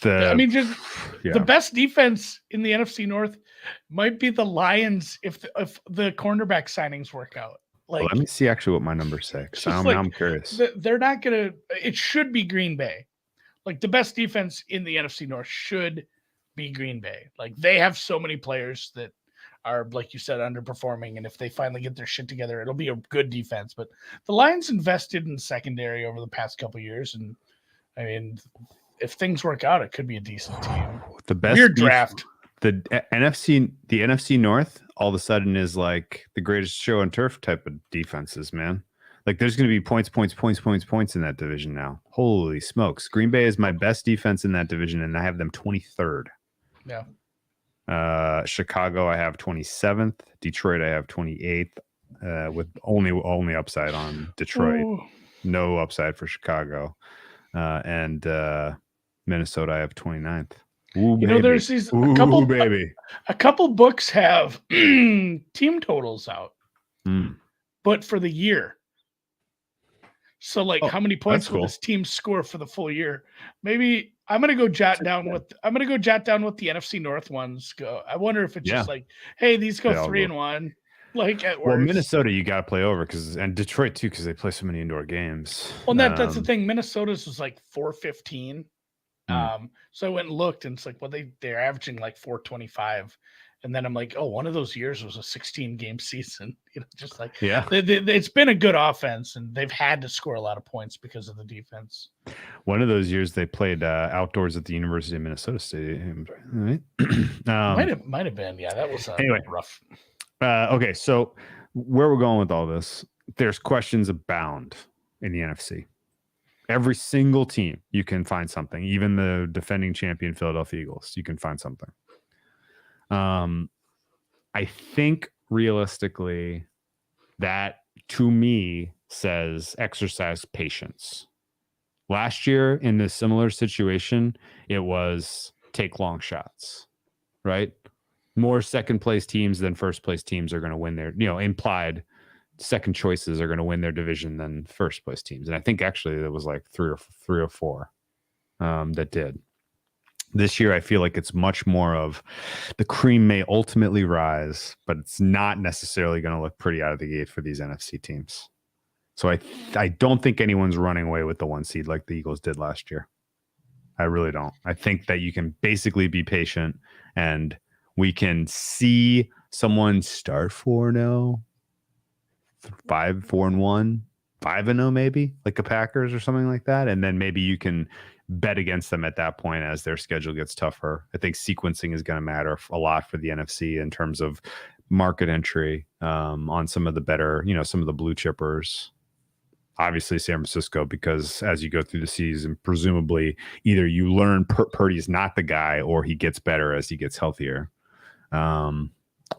The best defense in the NFC North might be the Lions if the cornerback signings work out. Like,
let me see actually what my numbers say. I'm curious.
They're not gonna. It should be Green Bay. Like, the best defense in the NFC North should be Green Bay. Like, they have so many players that are, like you said, underperforming, and if they finally get their shit together, it'll be a good defense. But the Lions invested in secondary over the past couple of years, and I mean, if things work out, it could be a decent team.
The best
weird draft.
The NFC North all of a sudden is like the greatest show on turf type of defenses, man. Like, there's going to be points in that division now. Holy smokes. Green Bay is my best defense in that division, and I have them 23rd.
Yeah.
Chicago, I have 27th. Detroit, I have 28th, with only upside on Detroit. Ooh. No upside for Chicago. And Minnesota, I have 29th. Ooh,
there's these a couple books have team totals out, but for the year. So, like, how many points will this team score for the full year? Maybe I'm gonna go jot down what the NFC North ones go. I wonder if it's just like, hey, these go 3-1. Like, at worst.
Well, Minnesota, you got to play over and Detroit too, because they play so many indoor games.
Well, that's the thing. Minnesota's was like 415. So I went and looked, and it's like, well, they're averaging like 425. And then I'm like, oh, one of those years was a 16-game season. Just like, it's been a good offense, and they've had to score a lot of points because of the defense.
One of those years they played outdoors at the University of Minnesota Stadium. Right?
Might have been. Yeah, that was rough.
Okay, so where we're going with all this, there's questions abound in the NFC. Every single team, you can find something. Even the defending champion Philadelphia Eagles, you can find something. I think realistically that, to me, says exercise patience. Last year in this similar situation, it was take long shots, right? More second place teams than first place teams are going to win their, implied second choices are going to win their division than first place teams. And I think actually there was like three or four that did. This year, I feel like it's much more of the cream may ultimately rise, but it's not necessarily going to look pretty out of the gate for these NFC teams. So I don't think anyone's running away with the 1 seed like the Eagles did last year. I really don't. I think that you can basically be patient, and we can see someone start 4-0, 4-1, 5-0 maybe, like a Packers or something like that, and then maybe you can bet against them at that point as their schedule gets tougher. I think sequencing is going to matter a lot for the NFC in terms of market entry on some of the better, some of the blue chippers. Obviously San Francisco, because as you go through the season, presumably either you learn Purdy's not the guy or he gets better as he gets healthier.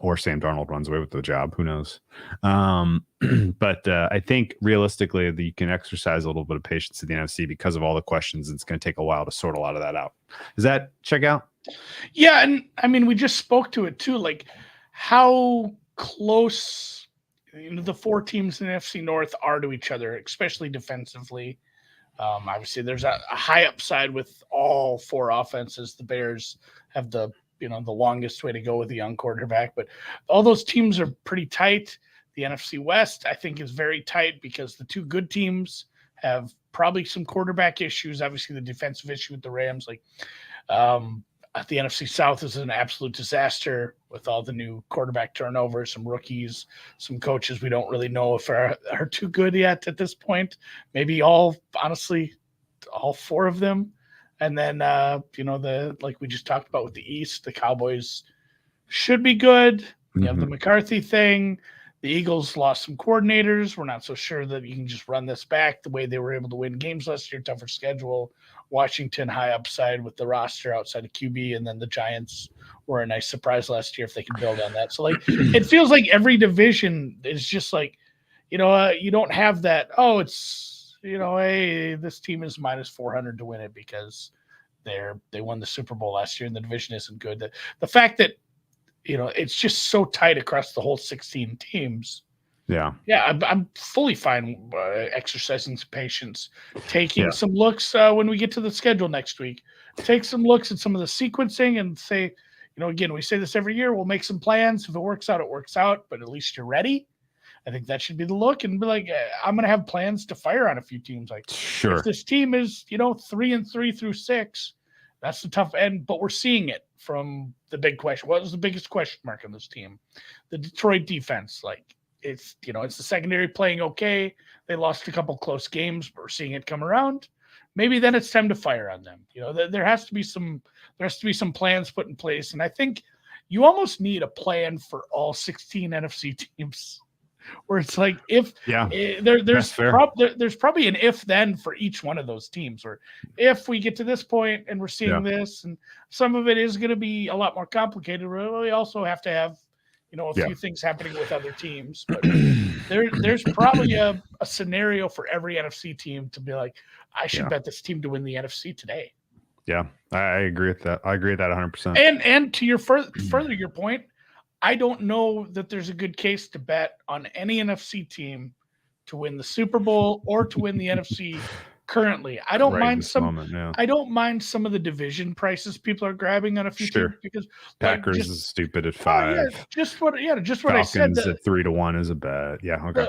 or Sam Darnold runs away with the job. Who knows? But I think realistically that you can exercise a little bit of patience in the NFC because of all the questions. And it's going to take a while to sort a lot of that out. Does that check out?
Yeah. And I mean, we just spoke to it too. Like how close the four teams in the NFC North are to each other, especially defensively. Obviously, there's a high upside with all four offenses. The Bears have the longest way to go with the young quarterback, but all those teams are pretty tight. The NFC West, I think, is very tight because the two good teams have probably some quarterback issues. Obviously, the defensive issue with the Rams, the NFC South is an absolute disaster with all the new quarterback turnover, some rookies, some coaches we don't really know if are too good yet at this point. Maybe all four of them. And then, like we just talked about with the East, the Cowboys should be good. You have the McCarthy thing. The Eagles lost some coordinators. We're not so sure that you can just run this back the way they were able to win games last year. Tougher schedule. Washington high upside with the roster outside of QB, and then the Giants were a nice surprise last year if they can build on that. So it feels like every division is just you don't have that. Oh, it's hey, this team is minus 400 to win it because they won the Super Bowl last year and the division isn't good. The fact that it's just so tight across the whole 16 teams.
Yeah.
I'm fully fine exercising some patience, taking some looks when we get to the schedule next week. Take some looks at some of the sequencing and say, again, we say this every year. We'll make some plans. If it works out, it works out. But at least you're ready. I think that should be the look, and be like, I'm going to have plans to fire on a few teams. Like,
sure,
if this team is 3-3 through 6, that's the tough end. But we're seeing it from the big question. What was the biggest question mark on this team? The Detroit defense. It's the secondary playing okay. They lost a couple close games, but we're seeing it come around. Maybe then it's time to fire on them. There has to be some plans put in place, and I think you almost need a plan for all 16 NFC teams. Where it's like there's probably an if then for each one of those teams. Or if we get to this point and we're seeing this, and some of it is going to be a lot more complicated. We also have to have a few things happening with other teams. But there's probably a scenario for every NFC team to be like, I should bet this team to win the NFC today.
Yeah, I agree with that. I agree with that 100%.
And to your further your point, I don't know that there's a good case to bet on any NFC team to win the Super Bowl or to win the NFC currently. I don't mind I don't mind some of the division prices people are grabbing on a few teams because
Packers is stupid at 5.
Just what
Falcons
I said.
At 3-1 is a bet. Yeah, okay.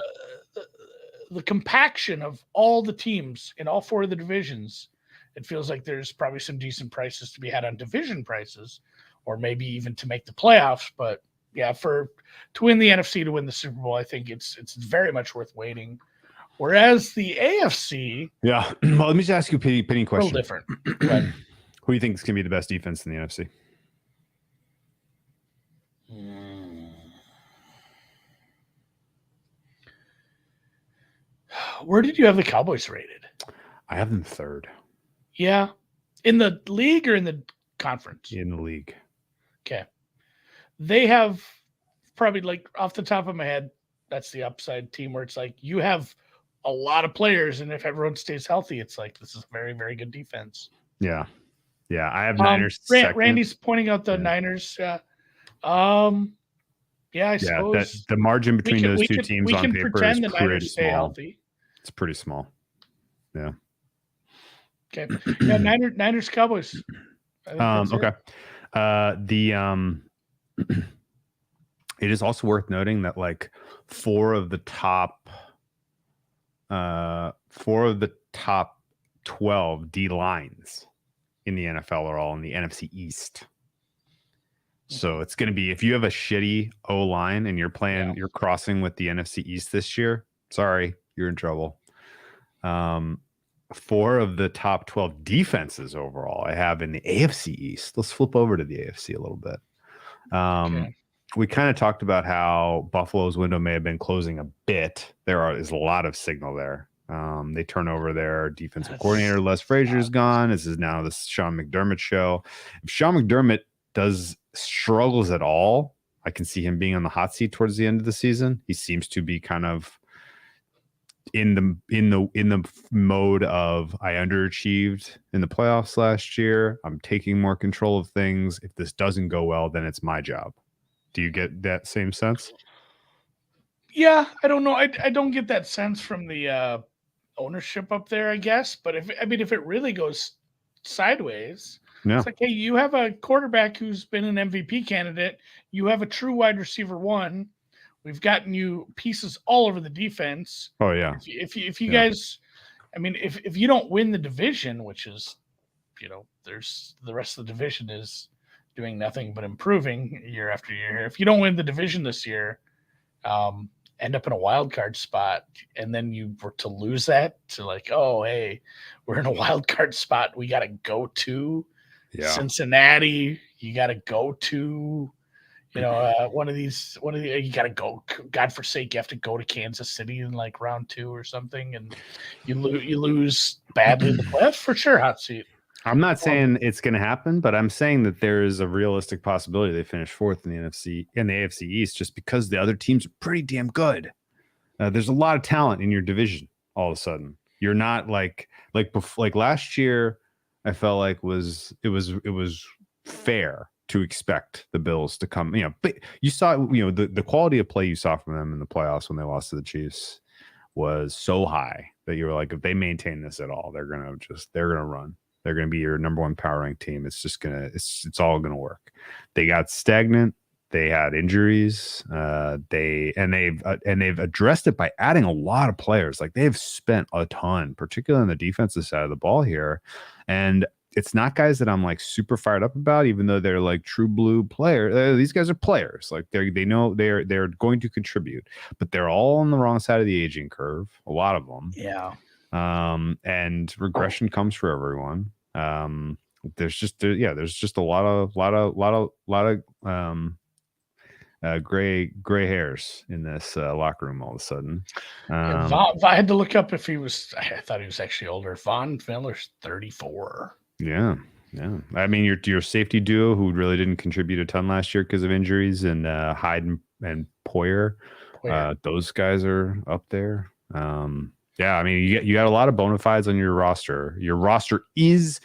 The compaction of all the teams in all four of the divisions, it feels like there's probably some decent prices to be had on division prices, or maybe even to make the playoffs. But yeah, to win the NFC, to win the Super Bowl, I think it's very much worth waiting. Whereas the AFC,
well, let me just ask you a penny question.
A little different.
Who do you think is going to be the best defense in the NFC?
Where did you have the Cowboys rated?
I have them 3rd.
Yeah, in the league or in the conference?
In the league.
Okay. They have probably, off the top of my head, that's the upside team where it's you have a lot of players, and if everyone stays healthy, it's this is a very, very good defense.
Yeah. I have Niners.
Randy's pointing out the Niners. I suppose
the margin between those two teams on paper is pretty small.
Healthy.
It's pretty small. Yeah.
Okay. Yeah, Niners Cowboys.
Okay. It is also worth noting that 4 of the top 12 D lines in the NFL are all in the NFC East. So it's going to be, if you have a shitty O line and you're crossing with the NFC East this year, sorry, you're in trouble. 4 of the top 12 defenses overall I have in the AFC East. Let's flip over to the AFC a little bit. We kind of talked about how Buffalo's window may have been closing a bit. There is a lot of signal there. They turn over their defensive coordinator. Les Frazier's gone. This is now the Sean McDermott show. If Sean McDermott struggles at all, I can see him being on the hot seat towards the end of the season. He seems to be kind of in the mode of I underachieved in the playoffs last year. I'm taking more control of things. If this doesn't go well, then it's my job. Do you get that same sense?
Yeah, I don't know. I don't get that sense from the ownership up there, I guess. But if it really goes sideways,
Yeah.
it's like, hey, you have a quarterback who's been an MVP candidate. You have a true wide receiver one. We've gotten you pieces all over the defense.
Oh yeah.
If you guys, if you don't win the division, which is, there's the rest of the division is doing nothing but improving year after year. If you don't win the division this year, end up in a wild card spot, and then you were to lose that to like, oh, hey, we're in a wild card spot. We got to go to Cincinnati. You got to go to, one of these, you got to go, God forsake, you have to go to Kansas City in like round 2 or something. And you lose badly in the playoffs for sure. Hot seat.
I'm not saying it's going to happen, but I'm saying that there is a realistic possibility they finish 4th in the AFC East, just because the other teams are pretty damn good. There's a lot of talent in your division. All of a sudden, you're not like last year. I felt like it was fair to expect the Bills to come. But you saw the quality of play you saw from them in the playoffs when they lost to the Chiefs was so high that you were like, if they maintain this at all, they're gonna run. They're going to be your number 1 power ranked team. It's just it's all going to work. They got stagnant. They had injuries. They've addressed it by adding a lot of players. Like they've spent a ton, particularly on the defensive side of the ball here. And it's not guys that I'm like super fired up about, even though they're like true blue players. These guys are players. Like they know they're going to contribute, but they're all on the wrong side of the aging curve. A lot of them.
Yeah.
And regression comes for everyone. There's just a lot of gray hairs in this locker room all of a sudden.
I had to look up if he was. I thought he was actually older. Von Miller's 34.
Yeah. I mean, your safety duo who really didn't contribute a ton last year because of injuries, and Hyde and Poyer. Those guys are up there. Yeah, I mean, you got a lot of bona fides on your roster. Your roster is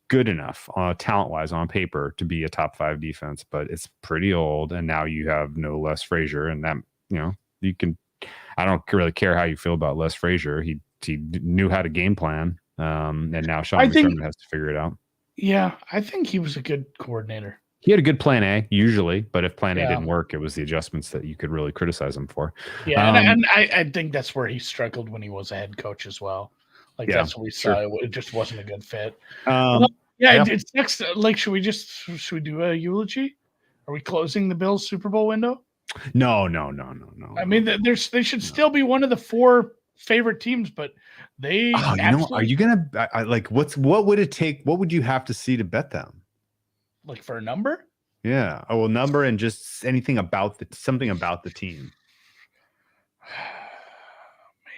good enough, talent-wise, on paper, to be a top 5 defense, but it's pretty old. And now you have no Les Frazier, and that you can. I don't really care how you feel about Les Frazier. He knew how to game plan, and now Sean McDermott has to figure it out.
Yeah, I think he was a good coordinator.
He had a good plan A usually, but if plan A didn't work, it was the adjustments that you could really criticize him for.
Yeah, and I think that's where he struggled when he was a head coach as well. That's what we saw. It just wasn't a good fit. It's next. Like, should we do a eulogy? Are we closing the Bills Super Bowl window?
No.
I mean, they should still be one of the 4 favorite teams, but they.
Are you gonna what would it take? What would you have to see to bet them?
Like for a number?
Yeah. Oh, well, number and just anything about something about the team.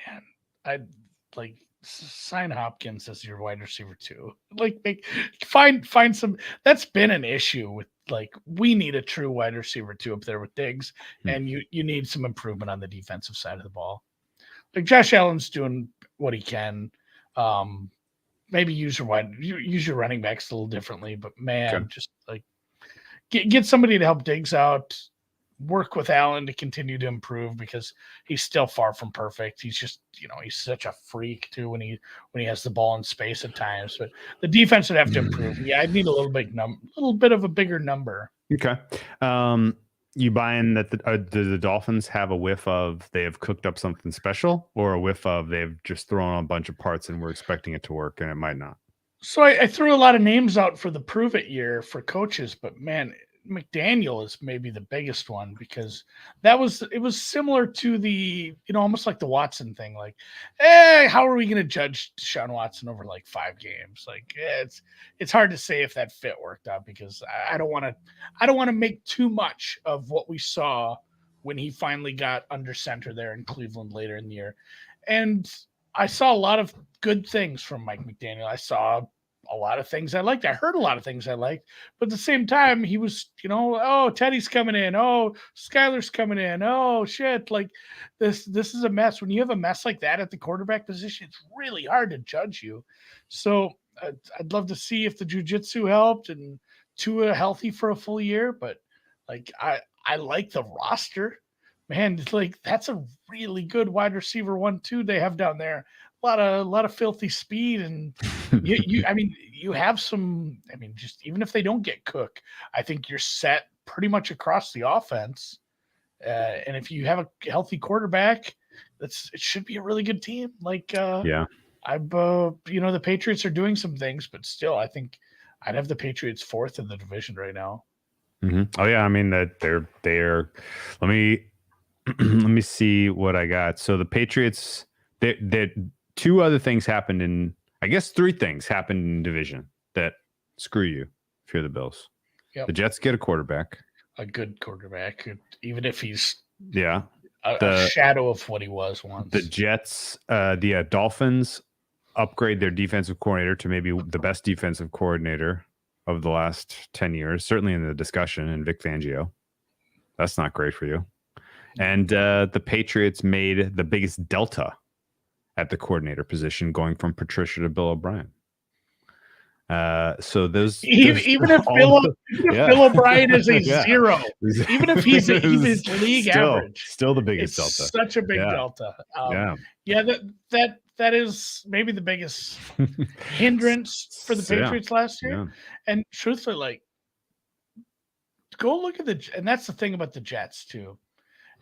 Man, I'd like sign Hopkins as your wide receiver too. Like find some. That's been an issue with we need a true wide receiver too up there with Diggs, and you need some improvement on the defensive side of the ball. Like Josh Allen's doing what he can. Maybe use your running backs a little differently, but man, just like get somebody to help Diggs out. Work with Allen to continue to improve, because he's still far from perfect. He's just he's such a freak too when he has the ball in space at times. But the defense would have to improve. Yeah, I'd need a little bit of a bigger number.
Okay. You buying that do the Dolphins have a whiff of they have cooked up something special, or a whiff of they've just thrown on a bunch of parts and we're expecting it to work and it might not?
So I threw a lot of names out for the prove it year for coaches, but man, McDaniel is maybe the biggest one, because it was similar to the, almost like the Watson thing. Like, how are we going to judge Deshaun Watson over like 5 games? Like, it's hard to say if that fit worked out, because I don't want to make too much of what we saw when he finally got under center there in Cleveland later in the year. And I saw a lot of good things from Mike McDaniel. I saw a lot of things I liked. I heard a lot of things I liked, but at the same time, he was, oh, Teddy's coming in. Oh, Skyler's coming in. Oh shit. Like this is a mess. When you have a mess like that at the quarterback position, it's really hard to judge you. So I'd love to see if the jiu-jitsu helped and Tua healthy for a full year, but like, I like the roster, man. It's like, that's a really good wide receiver 1-2 they have down there. A lot of filthy speed, and you have some. I mean, just even if they don't get Cook, I think you're set pretty much across the offense. And if you have a healthy quarterback, it should be a really good team. Like, the Patriots are doing some things, but still, I think I'd have the Patriots 4th in the division right now.
Mm-hmm. Oh yeah, I mean that they're. Let me see what I got. So the Patriots, they 2 other things happened in, I guess 3 things happened in division that screw you if you're the Bills.
Yep.
The Jets get a quarterback,
a good quarterback, even if he's
a
shadow of what he was once.
The Jets, the Dolphins upgrade their defensive coordinator to maybe the best defensive coordinator of the last 10 years, certainly in the discussion, in Vic Fangio. That's not great for you. And the Patriots made the biggest delta at the coordinator position, going from Patricia to Bill O'Brien. So
even if Bill O'Brien is a 0, even if he's league average,
still the biggest delta.
Such a big delta. That is maybe the biggest hindrance for the Patriots last year. Yeah. And truthfully, like, go look at and that's the thing about the Jets too.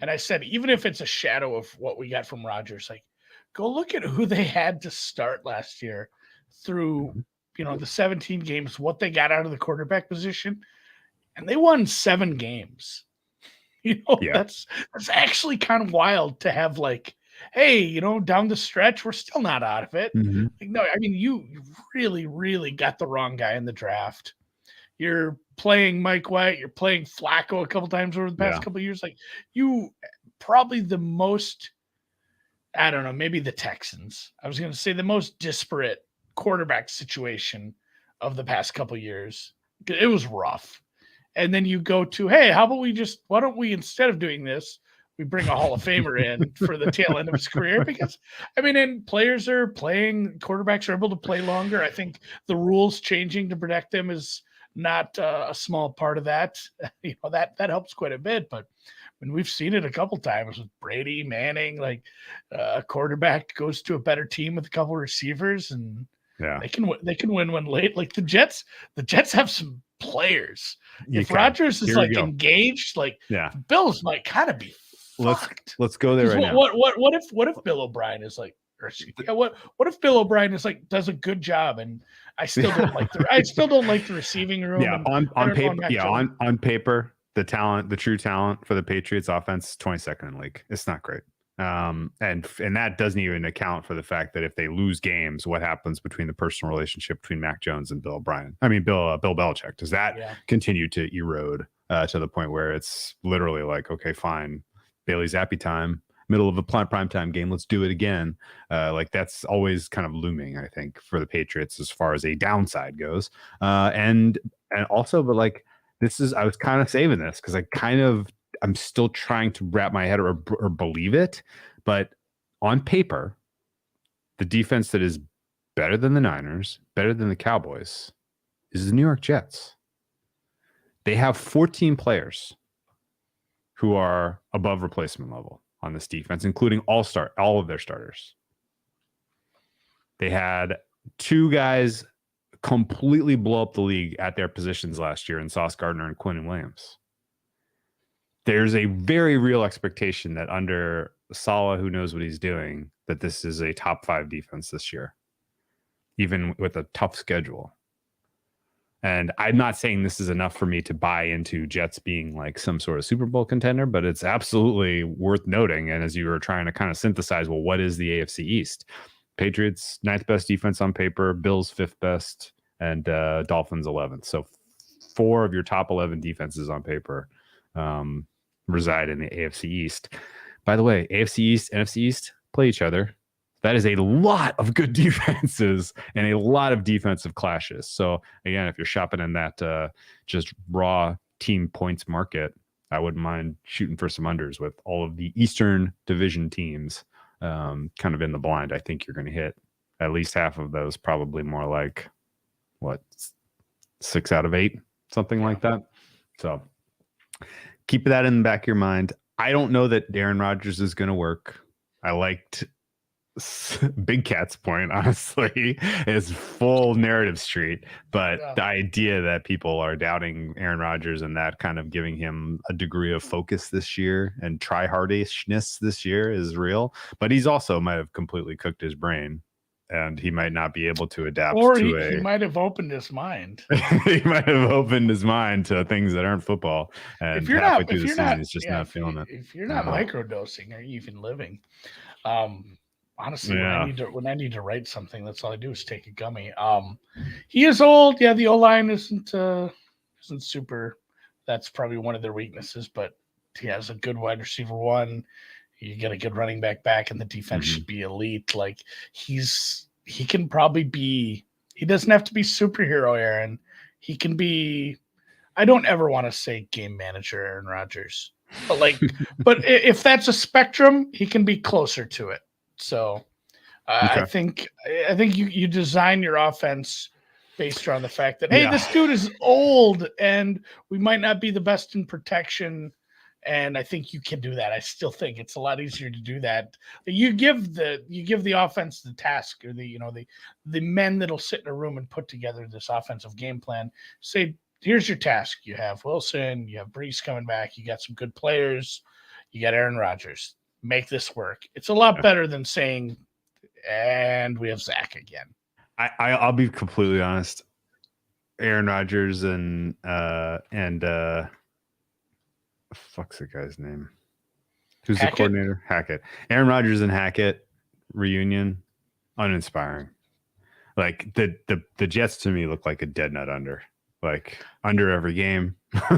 And I said, even if it's a shadow of what we got from Rodgers, like, go look at who they had to start last year through, the 17 games, what they got out of the quarterback position, and they won 7 games. That's actually kind of wild to have, like, hey, down the stretch, we're still not out of it.
Mm-hmm.
Like, no, I mean, you really, really got the wrong guy in the draft. You're playing Mike White. You're playing Flacco a couple times over the past couple of years. Like, you probably the most, I don't know, maybe the Texans. I was going to say the most disparate quarterback situation of the past couple of years. It was rough. And then you go to, hey, why don't we, instead of doing this, we bring a Hall of Famer in for the tail end of his career? Because, I mean, and players are playing, quarterbacks are able to play longer. I think the rules changing to protect them is not a small part of that. That helps quite a bit. But when we've seen it a couple times with Brady, Manning, like a quarterback goes to a better team with a couple receivers, and they can win one late. Like the Jets have some players. If Rodgers is engaged, like Bills might kind of be fucked.
Let's go there right now.
What if Bill O'Brien is like, what if Bill O'Brien is like, does a good job, and I still don't like the receiving room.
Yeah, on paper, the true talent for the Patriots offense, 22nd in the league. It's not great. And that doesn't even account for the fact that if they lose games, what happens between the personal relationship between Mac Jones and Bill Belichick? Does that continue to erode to the point where it's literally like, okay, fine, Bailey Zappi time, middle of a primetime game, let's do it again. Like that's always kind of looming, I think, for the Patriots as far as a downside goes. And also, but like I was kind of saving this because I'm still trying to wrap my head or believe it. But on paper, the defense that is better than the Niners, better than the Cowboys, is the New York Jets. They have 14 players who are above replacement level on this defense, including all of their starters. They had 2 guys completely blow up the league at their positions last year in Sauce Gardner and Quinnen Williams. There's a very real expectation that under Saleh, who knows what he's doing, that this is a top 5 defense this year, even with a tough schedule. And I'm not saying this is enough for me to buy into Jets being like some sort of Super Bowl contender, but it's absolutely worth noting. And as you were trying to kind of synthesize, well, what is the AFC East? Patriots, 9th best defense on paper, Bills 5th best, and Dolphins 11th. So 4 of your top 11 defenses on paper reside in the AFC East. By the way, AFC East, NFC East play each other That is a lot of good defenses and a lot of defensive clashes. So again, if you're shopping in that just raw team points market, I wouldn't mind shooting for some unders with all of the Eastern Division teams kind of in the blind. I think you're going to hit at least half of those, probably more like, 6 out of 8, something like that. So keep that in the back of your mind. I don't know that Aaron Rodgers is going to work. I liked Big Cat's point, honestly, is full narrative street. But the idea that people are doubting Aaron Rodgers and that kind of giving him a degree of focus this year and try-hardishness this year is real. But he's also might have completely cooked his brain, and he might not be able to adapt.
Or he might have opened his mind.
He might have opened his mind to things that aren't football. And
if you're
halfway
not,
through
if
the
you're
season,
not,
he's just
yeah,
not feeling it.
If you're not microdosing, are you even living? Honestly,
Yeah.
when I need to write something, that's all I do is take a gummy. He is old. Yeah, the O-line isn't super. That's probably one of their weaknesses, but he has a good wide receiver one. You get a good running back, and the defense should be elite. Like he can probably be. He doesn't have to be superhero Aaron. He can be. I don't ever want to say game manager Aaron Rodgers, but but if that's a spectrum, he can be closer to it. So
Okay.
I think you design your offense based on the fact that, hey, this dude is old and we might not be the best in protection. And I think you can do that. I still think it's a lot easier to do that. You give the offense the task, or the men that'll sit in a room and put together this offensive game plan. Say, here's your task. You have Wilson, you have Brees coming back, you got some good players, you got Aaron Rodgers. Make this work. It's a lot better than saying, and we have Zach again.
I'll be completely honest. Aaron Rodgers and fuck's the guy's name? Who's
Hackett?
the coordinator? Hackett. Aaron Rodgers and Hackett reunion, uninspiring. Like the Jets to me look like a dead nut under. Like under every game.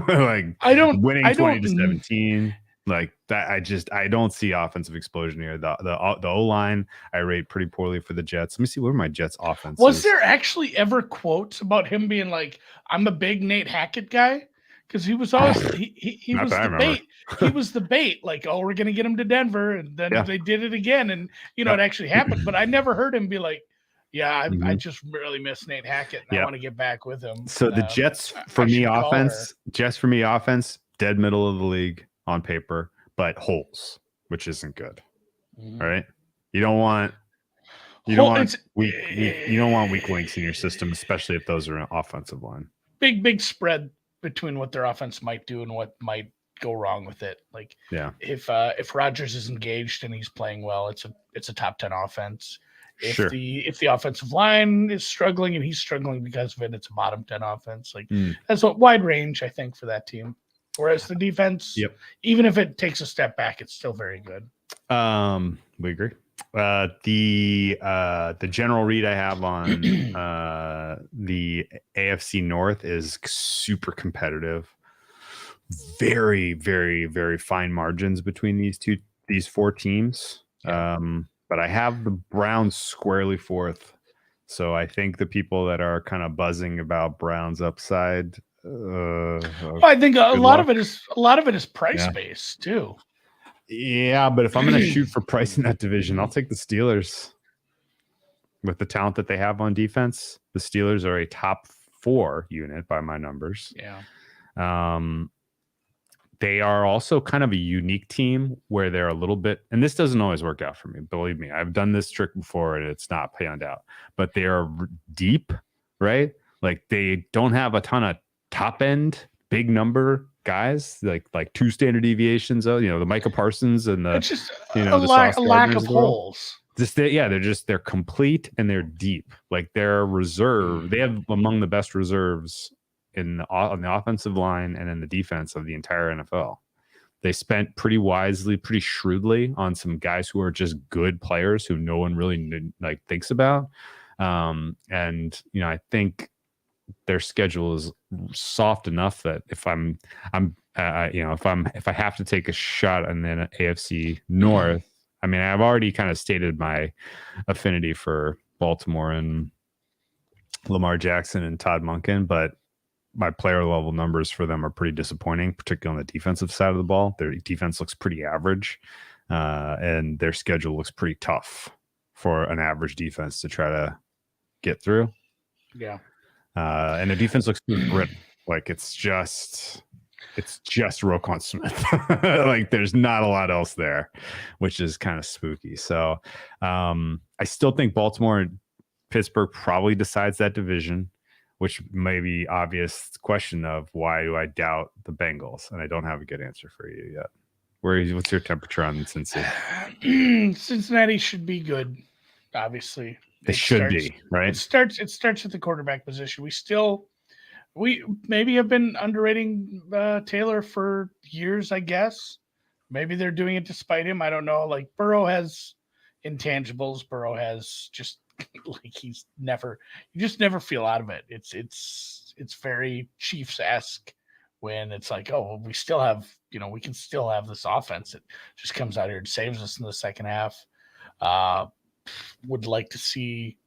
Like winning 20-17. Like that, I don't see offensive explosion here. The O-line I rate pretty poorly for the Jets. Let me see where my Jets offense
was there actually ever quotes about him being like, I'm a big Nate Hackett guy? Because he was always he was the bait. He was the bait. Like, oh, we're gonna get him to Denver, and then they did it again, and it actually happened. But I never heard him be like, yeah, I just really miss Nate Hackett, and I want to get back with him.
So the Jets for me offense, dead middle of the league on paper, but holes, which isn't good. All right, you don't want weak links in your system, especially if those are an offensive line.
Big spread between what their offense might do and what might go wrong with it. Like, if Rodgers is engaged and he's playing well, it's a top 10 offense. If the offensive line is struggling and he's struggling because of it, it's a bottom 10 offense. Like that's a wide range, I think, for that team. Whereas the defense, even if it takes a step back, it's still very good.
We agree. The general read I have on the AFC North is super competitive. Very, very, very fine margins between these four teams. But I have the Browns squarely fourth. So I think the people that are kind of buzzing about Browns upside.
I think a lot of it is price based too.
Yeah, but if I'm going to shoot for price in that division, I'll take the Steelers. With the talent that they have on defense, the Steelers are a top 4 unit by my numbers.
Yeah.
They are also kind of a unique team where they're a little bit, and this doesn't always work out for me. Believe me, I've done this trick before and it's not panned out. But they are deep, right? Like they don't have a ton of top end, big number guys, like 2 standard deviations of, the Micah Parsons and the,
it's just
the
lack of holes.
They're complete and they're deep. Like they're reserve. They have among the best reserves on the offensive line and in the defense of the entire NFL. They spent pretty wisely, pretty shrewdly on some guys who are just good players who no one really thinks about. And I think their schedule is soft enough that if if I have to take a shot on the AFC North, I mean, I've already kind of stated my affinity for Baltimore and Lamar Jackson and Todd Monken, but my player level numbers for them are pretty disappointing, particularly on the defensive side of the ball. Their defense looks pretty average, and their schedule looks pretty tough for an average defense to try to get through.
Yeah.
And the defense looks pretty brittle. Like it's just Roquan Smith. Like there's not a lot else there, which is kind of spooky. So I still think Baltimore and Pittsburgh probably decides that division, which may be obvious question of why do I doubt the Bengals? And I don't have a good answer for you yet. What's your temperature on Cincinnati?
Cincinnati should be good, obviously.
It should be, right?
It starts at the quarterback position. We maybe have been underrating Taylor for years, I guess. Maybe they're doing it despite him. I don't know. Like Burrow has intangibles. Burrow has just like you just never feel out of it. It's very Chiefs-esque when it's like, oh, well, we still have, we can still have this offense. It just comes out here and saves us in the second half. Would like to see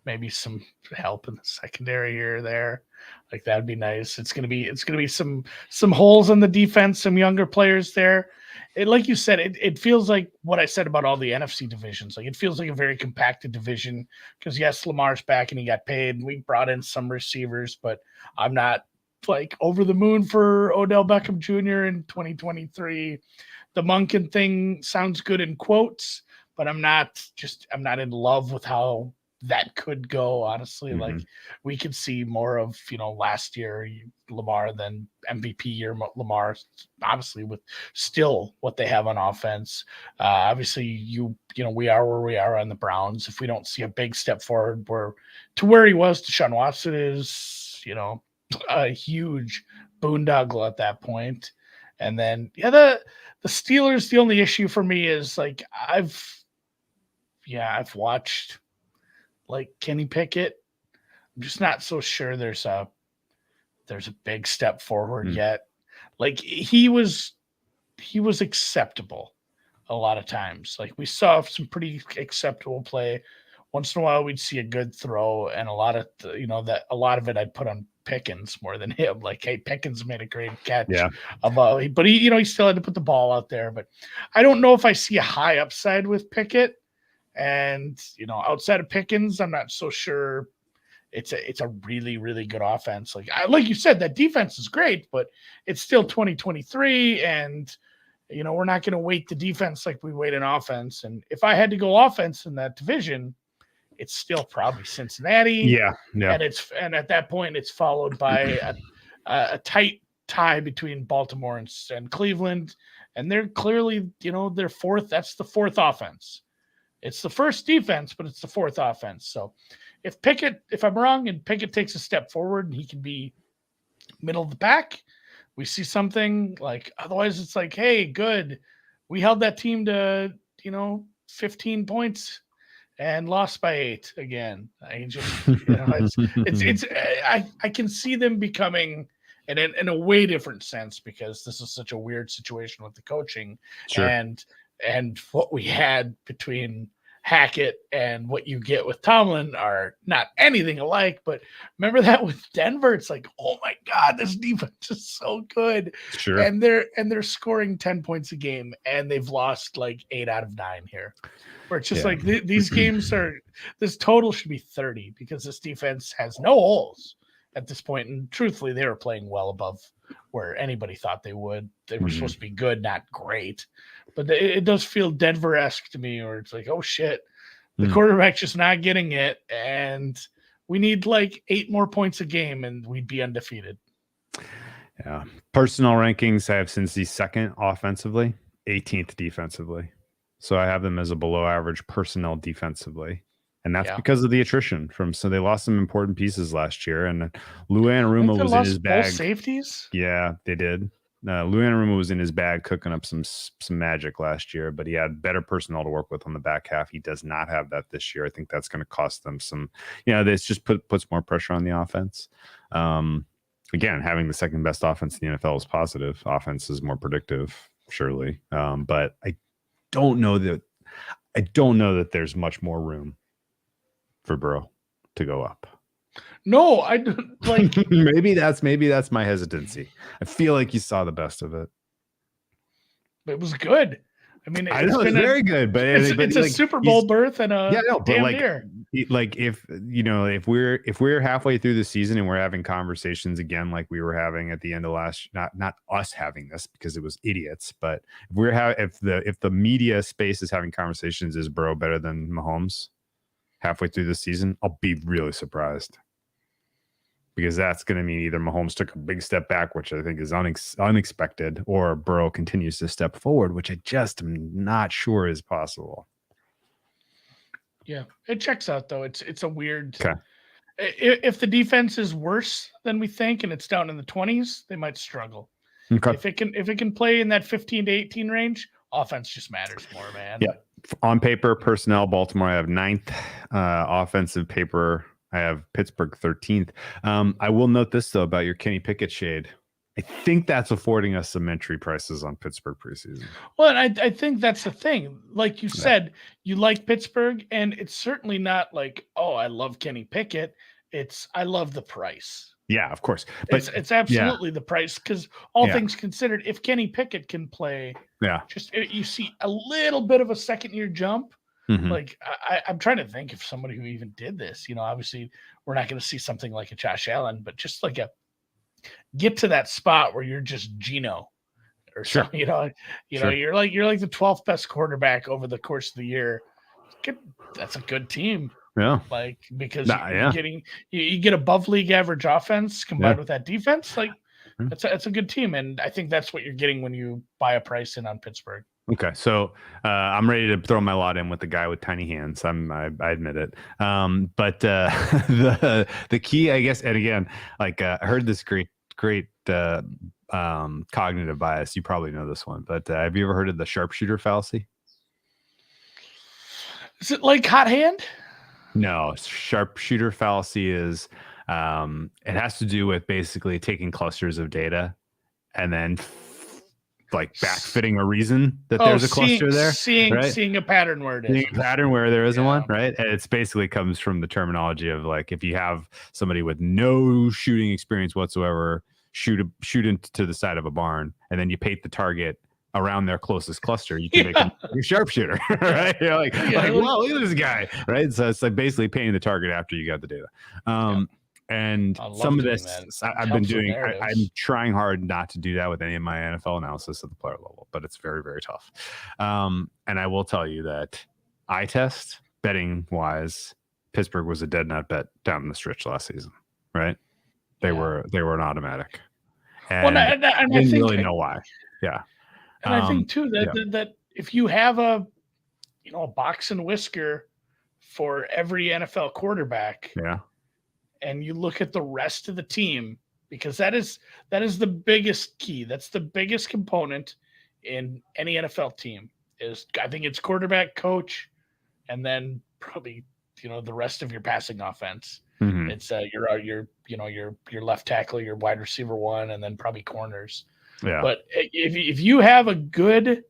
maybe some help in the secondary here or there. Like that'd be nice. It's gonna be some holes in the defense, some younger players there. Like you said, it feels like what I said about all the NFC divisions. Like it feels like a very compacted division because yes, Lamar's back and he got paid. We brought in some receivers, but I'm not like over the moon for Odell Beckham Jr. in 2023. The Monken thing sounds good in quotes, but I'm not in love with how that could go, honestly.
Mm-hmm.
Like we could see more of, last year Lamar than MVP year Lamar, obviously with still what they have on offense. Obviously we are where we are on the Browns. If we don't see a big step forward where he was, Deshaun Watson is, a huge boondoggle at that point. And then, the Steelers, the only issue for me is like, I've watched like Kenny Pickett. I'm just not so sure there's a big step forward yet. Like he was acceptable a lot of times. Like we saw some pretty acceptable play. Once in a while we'd see a good throw, and a lot of it I'd put on Pickens more than him. Like, hey, Pickens made a great catch.
Yeah.
But he still had to put the ball out there. But I don't know if I see a high upside with Pickett. And outside of Pickens, I'm not so sure it's a really, really good offense. Like you said, that defense is great, but it's still 2023, and we're not going to weight the defense like we weight an offense. And if I had to go offense in that division, it's still probably Cincinnati.
Yeah.
And at that point, it's followed by a tight tie between Baltimore and Cleveland, and they're clearly they're fourth. That's the fourth offense. It's the first defense, but it's the fourth offense. So if I'm wrong and Pickett takes a step forward and he can be middle of the pack, we see something. Like otherwise it's like, hey, good. We held that team to, 15 points and lost by 8 again. I just, I can see them becoming in a way different sense because this is such a weird situation with the coaching.
Sure.
And what we had between Hackett and what you get with Tomlin are not anything alike. But remember that with Denver, it's like, oh my God, this defense is so good.
Sure.
And they're scoring 10 points a game, and they've lost like 8 out of 9 here. Where it's just like these games this total should be 30 because this defense has no holes at this point. And truthfully, they were playing well above where anybody thought they would. They were supposed to be good, not great. But it does feel Denver-esque to me, or it's like, oh shit, the quarterback's just not getting it, and we need like 8 more points a game, and we'd be undefeated.
Yeah. Personnel rankings, I have Cincy second offensively, 18th defensively. So I have them as a below-average personnel defensively. And that's because of the attrition so they lost some important pieces last year. And Lou Anarumo was in his bag.
Both safeties?
Yeah, they did. Lou Anarumo was in his bag cooking up some magic last year, but he had better personnel to work with on the back half. He does not have that this year. I think that's going to cost them some. This just puts more pressure on the offense. Again, having the second best offense in the NFL is positive. Offense is more predictive, surely. But I don't know that. I don't know that there's much more room for Burrow to go up.
No, I don't like.
maybe that's my hesitancy. I feel like you saw the best of it.
It was good. I mean,
I know it's very good, but
it's a Super Bowl berth and a damn near.
Like if we're halfway through the season and we're having conversations again, like we were having at the end of not us having this because it was idiots, but if the media space is having conversations, is Burrow better than Mahomes halfway through the season? I'll be really surprised. Because that's going to mean either Mahomes took a big step back, which I think is unexpected, or Burrow continues to step forward, which I just am not sure is possible.
Yeah, it checks out though. It's a weird.
Okay.
If the defense is worse than we think and it's down in the 20s, they might struggle.
Okay.
If it can play in that 15 to 18 range, offense just matters more, man.
Yeah. On paper, personnel, Baltimore, I have 9th. Offensive paper, I have Pittsburgh 13th. I will note this, though, about your Kenny Pickett shade. I think that's affording us some entry prices on Pittsburgh preseason.
Well, and I think that's the thing. Like you said, you like Pittsburgh, and it's certainly not like, oh, I love Kenny Pickett. It's I love the price.
Yeah, of course. But
it's absolutely the price because all things considered, if Kenny Pickett can play, just you see a little bit of a second-year jump.
Mm-hmm.
Like I'm trying to think if somebody who even did this, obviously we're not going to see something like a Josh Allen, but just like get to that spot where you're just Geno or something, you're like the 12th best quarterback over the course of the year. That's a good team.
Yeah.
Like, because you get above league average offense combined with that defense. Like that's a good team. And I think that's what you're getting when you buy a price in on Pittsburgh.
Okay, so I'm ready to throw my lot in with the guy with tiny hands. I admit it. But the key, I guess, and again, like I heard this great cognitive bias. You probably know this one, but have you ever heard of the sharpshooter fallacy?
Is it like hot hand?
No, sharpshooter fallacy is it has to do with basically taking clusters of data and then like backfitting a reason that there's a cluster there,
seeing a pattern where it is.
Seeing a pattern where there isn't one, right? And it's basically comes from the terminology of like if you have somebody with no shooting experience whatsoever shoot into the side of a barn, and then you paint the target around their closest cluster, you can make them a sharpshooter, right? You're like, wow, look at this guy, right? So it's like basically painting the target after you got the data. And some of this I've been doing. I'm trying hard not to do that with any of my NFL analysis at the player level, but it's very, very tough. And I will tell you that eye test betting wise, Pittsburgh was a dead nut bet down the stretch last season, right? They were an automatic. And I didn't really know why. Yeah.
And I think too that if you have a box and whisker for every NFL quarterback, and you look at the rest of the team, because that is the biggest key. That's the biggest component in any NFL team is I think it's quarterback, coach, and then probably the rest of your passing offense. Mm-hmm. It's your left tackle, your wide receiver one, and then probably corners. Yeah. But if you have a good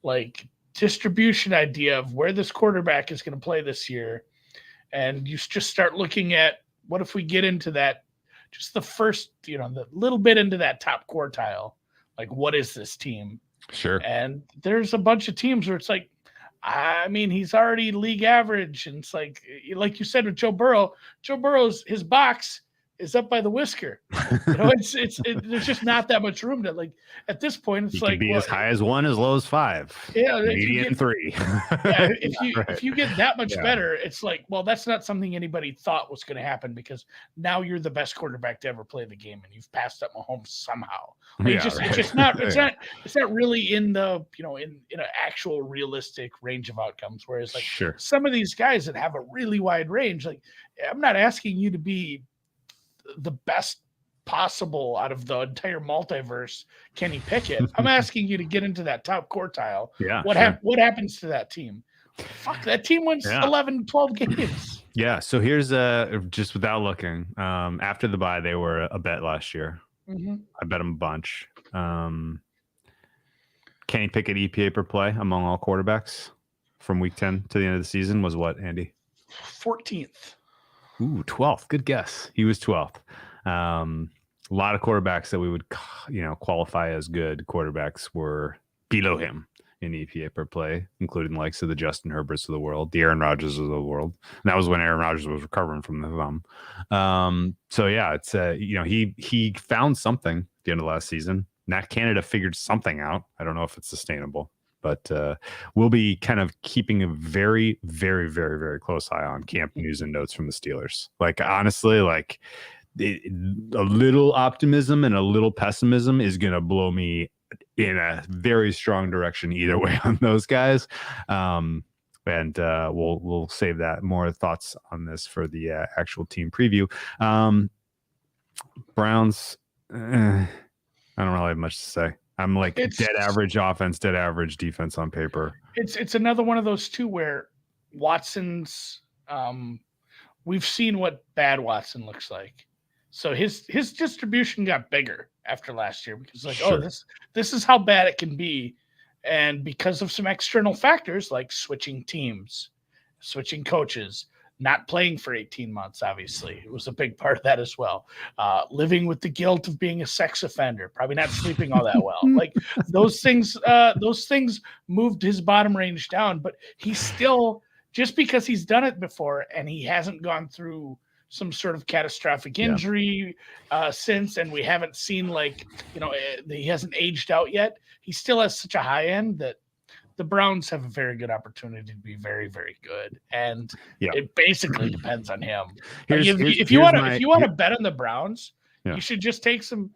like distribution idea of where this quarterback is going to play this year, and you just start looking at what if we get into that, just the first, the little bit into that top quartile, like what is this team?
Sure.
And there's a bunch of teams where it's like, I mean, he's already league average. And it's like you said with Joe Burrow's, his box is up by the whisker. There's just not that much room to like at this point. It's like
be as high as 1, as low as 5.
Yeah,
median 3.
If you get that much better, it's like, well, that's not something anybody thought was going to happen because now you're the best quarterback to ever play the game, and you've passed up Mahomes somehow. It's not really in the in an actual realistic range of outcomes. Whereas like some of these guys that have a really wide range, like I'm not asking you to be the best possible out of the entire multiverse Kenny Pickett. I'm asking you to get into that top quartile.
Yeah.
What happens to that team? Fuck, that team wins 11, 12 games.
Yeah. So here's just without looking, after the bye, they were a bet last year. Mm-hmm. I bet them a bunch. Kenny Pickett EPA per play among all quarterbacks. from week 10 to the end of the season was what, Andy?
14th.
Ooh, 12th. Good guess. He was 12th. A lot of quarterbacks that we would, qualify as good quarterbacks were below him in EPA per play, including the likes of the Justin Herberts of the world, the Aaron Rodgers of the world. And that was when Aaron Rodgers was recovering from the thumb. So yeah, it's he found something at the end of last season. Nat Canada figured something out. I don't know if it's sustainable, but we'll be kind of keeping a very, very, very, very close eye on camp news and notes from the Steelers. Like, honestly, like a little optimism and a little pessimism is going to blow me in a very strong direction either way on those guys. And we'll save that more thoughts on this for the actual team preview. Browns, I don't really have much to say. I'm like dead average offense, dead average defense on paper.
It's another one of those too where Watson's we've seen what bad Watson looks like. So his distribution got bigger after last year because this is how bad it can be. And because of some external factors like switching teams, switching coaches, not playing for 18 months, obviously. It was a big part of that as well. Living with the guilt of being a sex offender, probably not sleeping all that well. Like those things moved his bottom range down, but he's still, just because he's done it before and he hasn't gone through some sort of catastrophic injury since, and we haven't seen he hasn't aged out yet. He still has such a high end that the Browns have a very good opportunity to be very, very good, and it basically depends on him. If you want to bet on the Browns, you should just take some,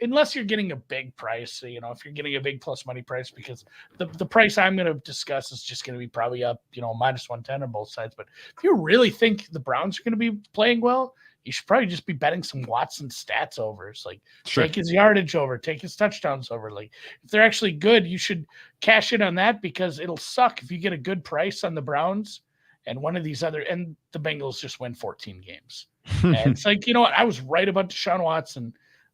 unless you're getting a big price. If you're getting a big plus money price, because the price I'm going to discuss is just going to be probably up, minus 110 on both sides. But if you really think the Browns are going to be playing well, you should probably just be betting some Watson stats overs. Take his yardage over, take his touchdowns over. If they're actually good, you should cash in on that, because it'll suck if you get a good price on the Browns and one of these and the Bengals just win 14 games. And it's like, you know what? I was right about Deshaun Watson,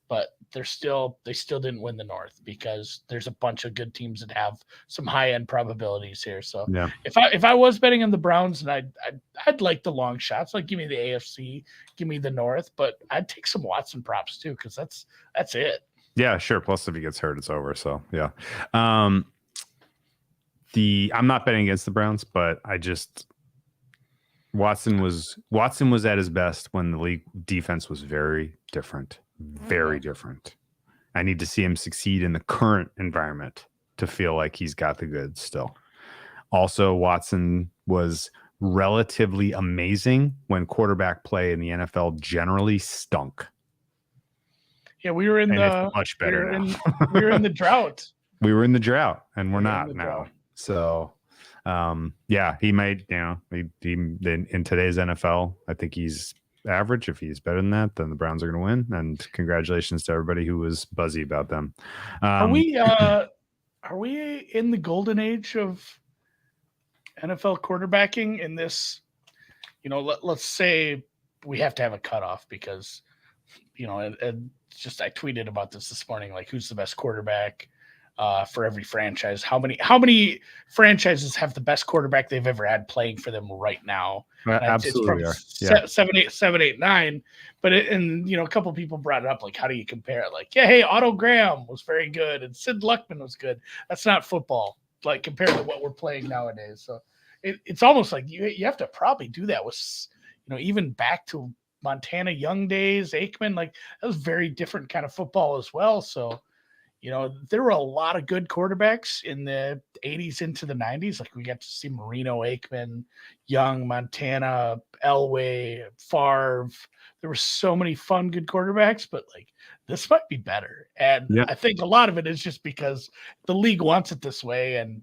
but they still didn't win the North, because there's a bunch of good teams that have some high end probabilities here. So if I was betting on the Browns, and I'd like the long shots, give me the AFC, give me the North, but I'd take some Watson props too, because that's it.
Yeah, sure. Plus, if he gets hurt, it's over. So yeah. I'm not betting against the Browns, but Watson was at his best when the league defense was very different. Very different. I need to see him succeed in the current environment to feel like he's got the goods still. Also, Watson was relatively amazing when quarterback play in the NFL generally stunk.
Yeah, we were in
much better now.
We were in the drought.
We were in the drought, and we're not now. So, he might, in today's NFL, I think he's average. If he's better than that, then the Browns are going to win. And congratulations to everybody who was buzzy about them.
Are we in the golden age of NFL quarterbacking in this? Let's say we have to have a cutoff, because and just I tweeted about this morning, who's the best quarterback for every franchise. How many franchises have the best quarterback they've ever had playing for them right now?
Absolutely,
it's 7, 8, 9. But a couple of people brought it up, how do you compare it? Hey, Otto Graham was very good, and Sid Luckman was good. That's not football, compared to what we're playing nowadays. So it's almost like you have to probably do that with, even back to Montana Young days, Aikman. That was very different kind of football as well. So. There were a lot of good quarterbacks in the 80s into the 90s. We got to see Marino, Aikman, Young, Montana, Elway, Favre. There were so many fun, good quarterbacks, but this might be better. And I think a lot of it is just because the league wants it this way. And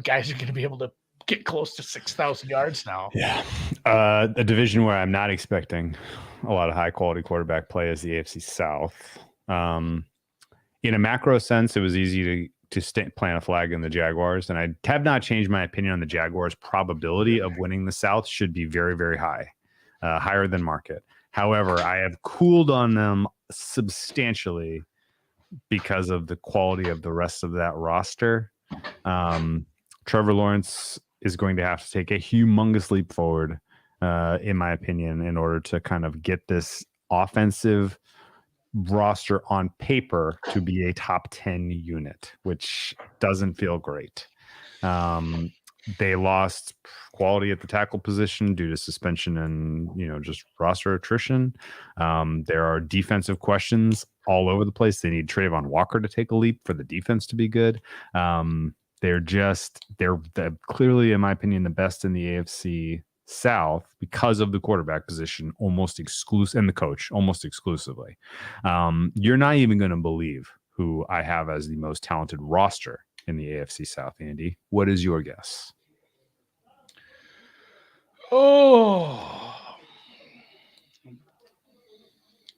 guys are going to be able to get close to 6,000 yards now.
Yeah. A division where I'm not expecting a lot of high quality quarterback play is the AFC South. In a macro sense, it was easy to plant a flag in the Jaguars, and I have not changed my opinion on the Jaguars' probability of winning the South should be very, very high, higher than market. However, I have cooled on them substantially because of the quality of the rest of that roster. Trevor Lawrence is going to have to take a humongous leap forward, in my opinion, in order to kind of get this offensive roster on paper to be a top 10 unit, which doesn't feel great. They lost quality at the tackle position due to suspension and, just roster attrition. There are defensive questions all over the place. They need Trayvon Walker to take a leap for the defense to be good. They're clearly, in my opinion, the best in the AFC South because of the quarterback position, almost exclusive, and the coach almost exclusively. You're not even going to believe who I have as the most talented roster in the AFC South, Andy. What is your guess?
Oh,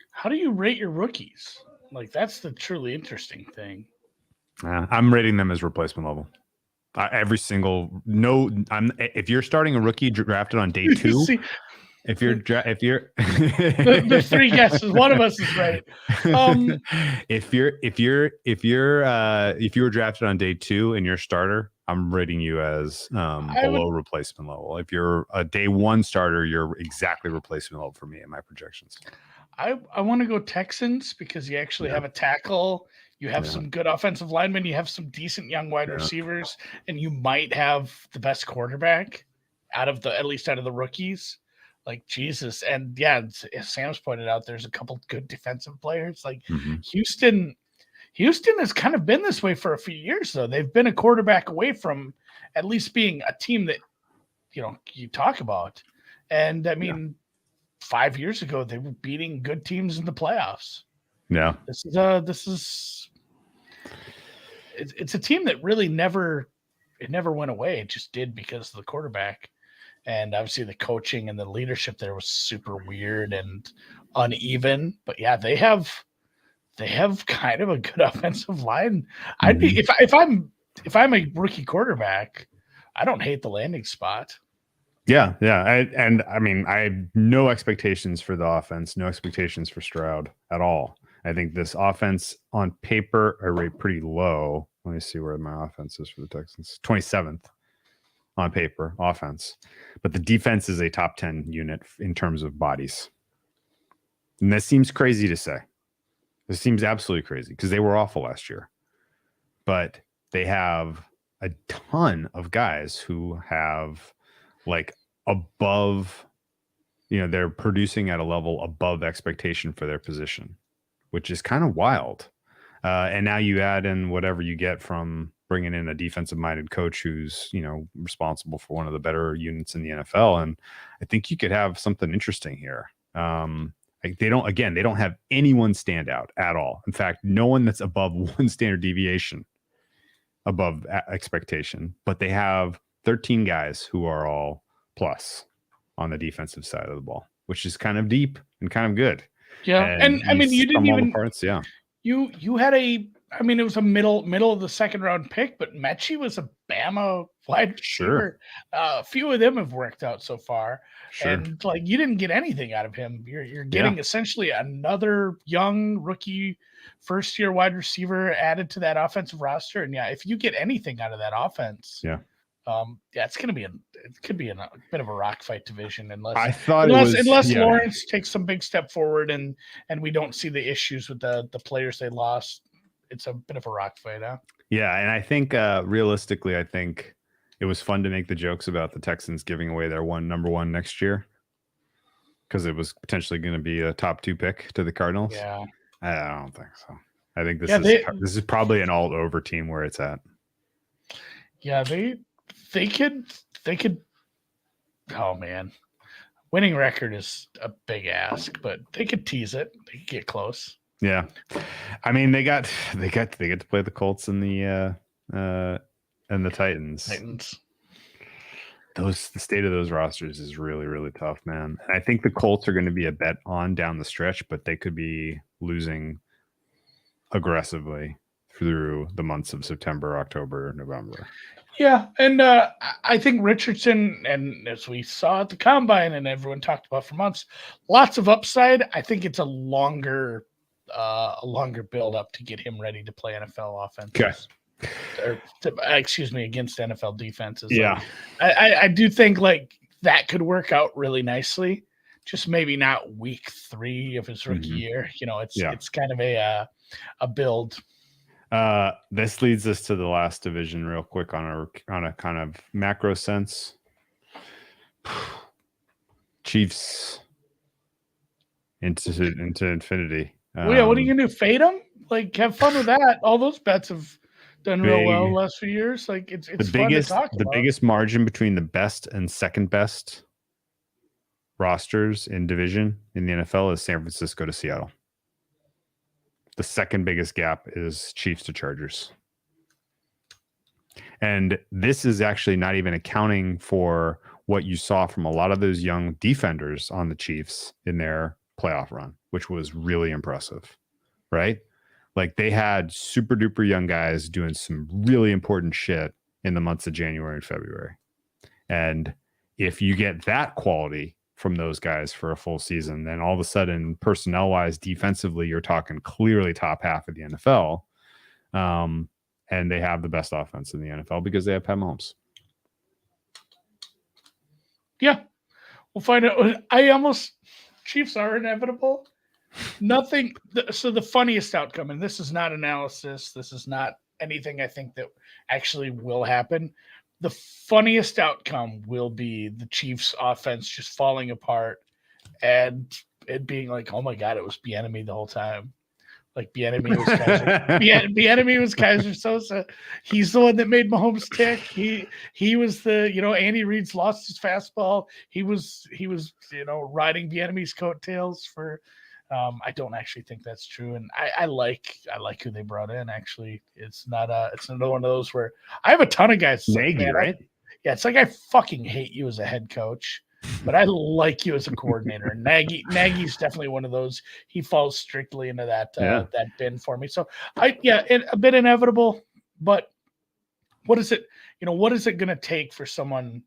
how do you rate your rookies? Like, that's the truly interesting thing.
I'm rating them as replacement level. If you're starting a rookie drafted on day 2,
See,
if you're
the 3 guesses, one of us is right.
If you were drafted on day 2 and you're starter, I'm rating you as below replacement level. If you're a day 1 starter, you're exactly replacement level for me in my projections.
I want to go Texans because you actually have a tackle. You have some good offensive linemen. You have some decent young wide receivers, and you might have the best quarterback at least out of the rookies. Like, Jesus. And as Sam's pointed out, there's a couple good defensive players. Like Houston has kind of been this way for a few years, though. They've been a quarterback away from at least being a team that, you talk about. And I mean, 5 years ago, they were beating good teams in the playoffs.
Yeah.
It's a team that really never went away. It just did because of the quarterback. And obviously the coaching and the leadership there was super weird and uneven. But they have kind of a good offensive line. I'd be if I'm a rookie quarterback, I don't hate the landing spot.
Yeah. I have no expectations for the offense, no expectations for Stroud at all. I think this offense on paper I rate pretty low. Let me see where my offense is for the Texans. 27th on paper offense, but the defense is a top 10 unit in terms of bodies. And that seems crazy to say. This seems absolutely crazy because they were awful last year, but they have a ton of guys who have like above, they're producing at a level above expectation for their position, which is kind of wild. And now you add in whatever you get from bringing in a defensive-minded coach who's, responsible for one of the better units in the NFL. And I think you could have something interesting here. They don't have anyone stand out at all. In fact, no one that's above one standard deviation above expectation, but they have 13 guys who are all plus on the defensive side of the ball, which is kind of deep and kind of good.
Yeah. And I mean, you didn't even
parts. Yeah.
You had it was a middle of the second round pick, but Mechie was a Bama wide receiver. A few of them have worked out so far. Sure. And you didn't get anything out of him. You're getting essentially another young rookie first year wide receiver added to that offensive roster. And if you get anything out of that offense, it's going to be it could be a bit of a rock fight division unless Lawrence takes some big step forward and we don't see the issues with the players they lost. It's a bit of a rock fight, huh?
Yeah, and I think realistically, I think it was fun to make the jokes about the Texans giving away their number one next year because it was potentially going to be a top 2 pick to the Cardinals. Yeah, I don't think so. I think this is probably an all-over team where it's at.
Yeah, they could. Oh man, winning record is a big ask, but they could tease it. They could get close.
Yeah, I mean they get to play the Colts and the Titans. The state of those rosters is really, really tough, man. And I think the Colts are going to be a bet on down the stretch, but they could be losing aggressively through the months of September, October, November.
Yeah, and I think Richardson, and as we saw at the Combine and everyone talked about for months, lots of upside. I think it's a longer build up to get him ready to play NFL offense.
Okay,
excuse me, against NFL defenses.
Yeah.
Like, I do think like that could work out really nicely. Just maybe not week 3 of his rookie year. You know, it's kind of a build.
This leads us to the last division real quick on a kind of macro sense. Chiefs into infinity.
Well, yeah, what are you gonna do? Fade them? Like, have fun with that. All those bets have done real well the last few years. Like, it's fun to talk about.
The biggest margin between the best and second best rosters in division in the NFL is San Francisco to Seattle. The second biggest gap is Chiefs to Chargers. And this is actually not even accounting for what you saw from a lot of those young defenders on the Chiefs in their playoff run, which was really impressive, right? Like they had super duper young guys doing some really important shit in the months of January and February. And if you get that quality from those guys for a full season, then all of a sudden, personnel wise, defensively, you're talking clearly top half of the NFL. And they have the best offense in the NFL because they have Pat Mahomes.
Yeah, we'll find out. Chiefs are inevitable. Nothing. So the funniest outcome, and this is not analysis. This is not anything I think that actually will happen. The funniest outcome will be the Chiefs offense just falling apart and it being like, oh my God, it was Bieniemy the whole time. Like Bieniemy was Bieniemy was Kaiser Sosa. He's the one that made Mahomes tick. He was the, Andy Reid's lost his fastball. He was riding Bieniemy's coattails for. I don't actually think that's true, and I like who they brought in. Actually, it's another one of those where I have a ton of guys.
Nagy,
like,
right?
It's like I fucking hate you as a head coach, but I like you as a coordinator. And Nagy's definitely one of those. He falls strictly into that bin for me. So a bit inevitable. But what is it? What is it going to take for someone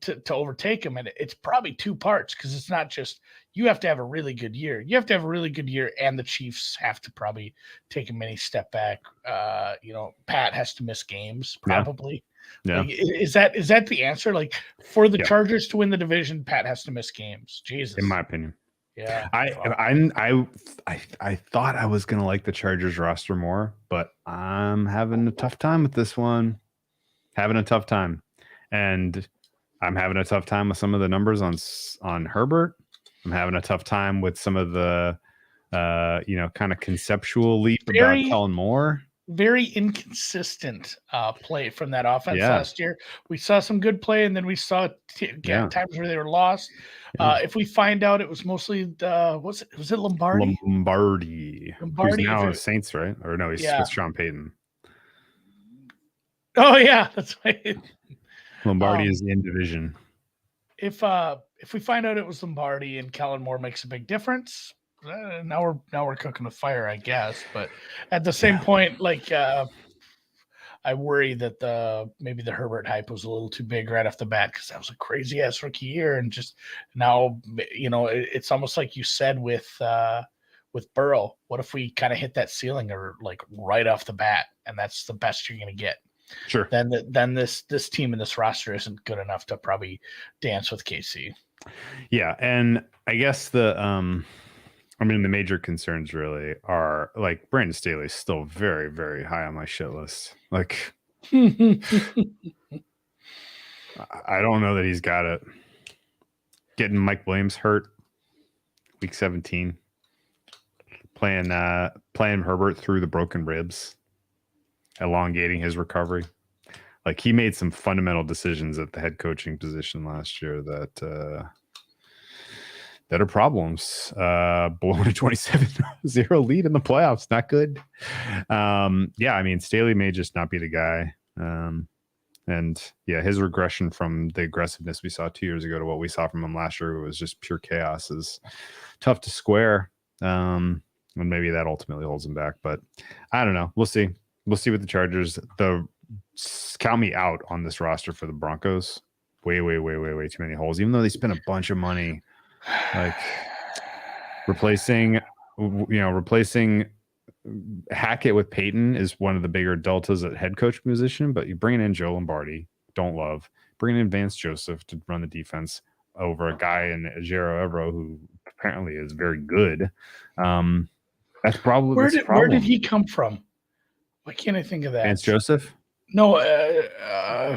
to overtake him? And it's probably two parts, because it's not just you have to have a really good year. You have to have a really good year, and the Chiefs have to probably take a mini step back. Pat has to miss games probably. Yeah. Like, is that the answer? Like for the Chargers to win the division, Pat has to miss games. Jesus, in my
opinion.
Yeah,
I thought I was gonna like the Chargers roster more, but I'm having a tough time with this one. Having a tough time. And I'm having a tough time with some of the numbers on Herbert. I'm having a tough time with some of the, kind of conceptual leap about Kellen Moore.
Very inconsistent play from that offense last year. We saw some good play, and then we saw times where they were lost. If we find out it was mostly was it Lombardi?
Lombardi. Who's now a Saints, right? Or no, he's with Sean Payton.
Oh yeah, that's right.
Lombardi is in division.
If we find out it was Lombardi and Kellen Moore makes a big difference, now we're cooking the fire, I guess. But at the same point, like I worry that maybe the Herbert hype was a little too big right off the bat, because that was a crazy ass rookie year, and just now it's almost like you said with Burrow. What if we kind of hit that ceiling or like right off the bat, and that's the best you're going to get?
Sure.
Then this team and this roster isn't good enough to probably dance with KC.
Yeah, and I guess the major concerns really are like Brandon Staley's still very, very high on my shit list. Like, I don't know that he's got it. Getting Mike Williams hurt week 17, playing Herbert through the broken ribs, elongating his recovery. Like, he made some fundamental decisions at the head coaching position last year that are problems. Blowing a 27-0 lead in the playoffs, not good. Staley may just not be the guy. His regression from the aggressiveness we saw 2 years ago to what we saw from him last year was just pure chaos. Is tough to square. And maybe that ultimately holds him back, but I don't know. We'll see. We'll see with the Chargers. Count me out on this roster for the Broncos. Way too many holes. Even though they spent a bunch of money, like replacing Hackett with Peyton is one of the bigger deltas at head coach position, but you bring in Joe Lombardi, don't love. Bring in Vance Joseph to run the defense over a guy in Jero Evero who apparently is very good. That's probably
where did he come from? Why can't I think of that?
Vance Joseph?
No,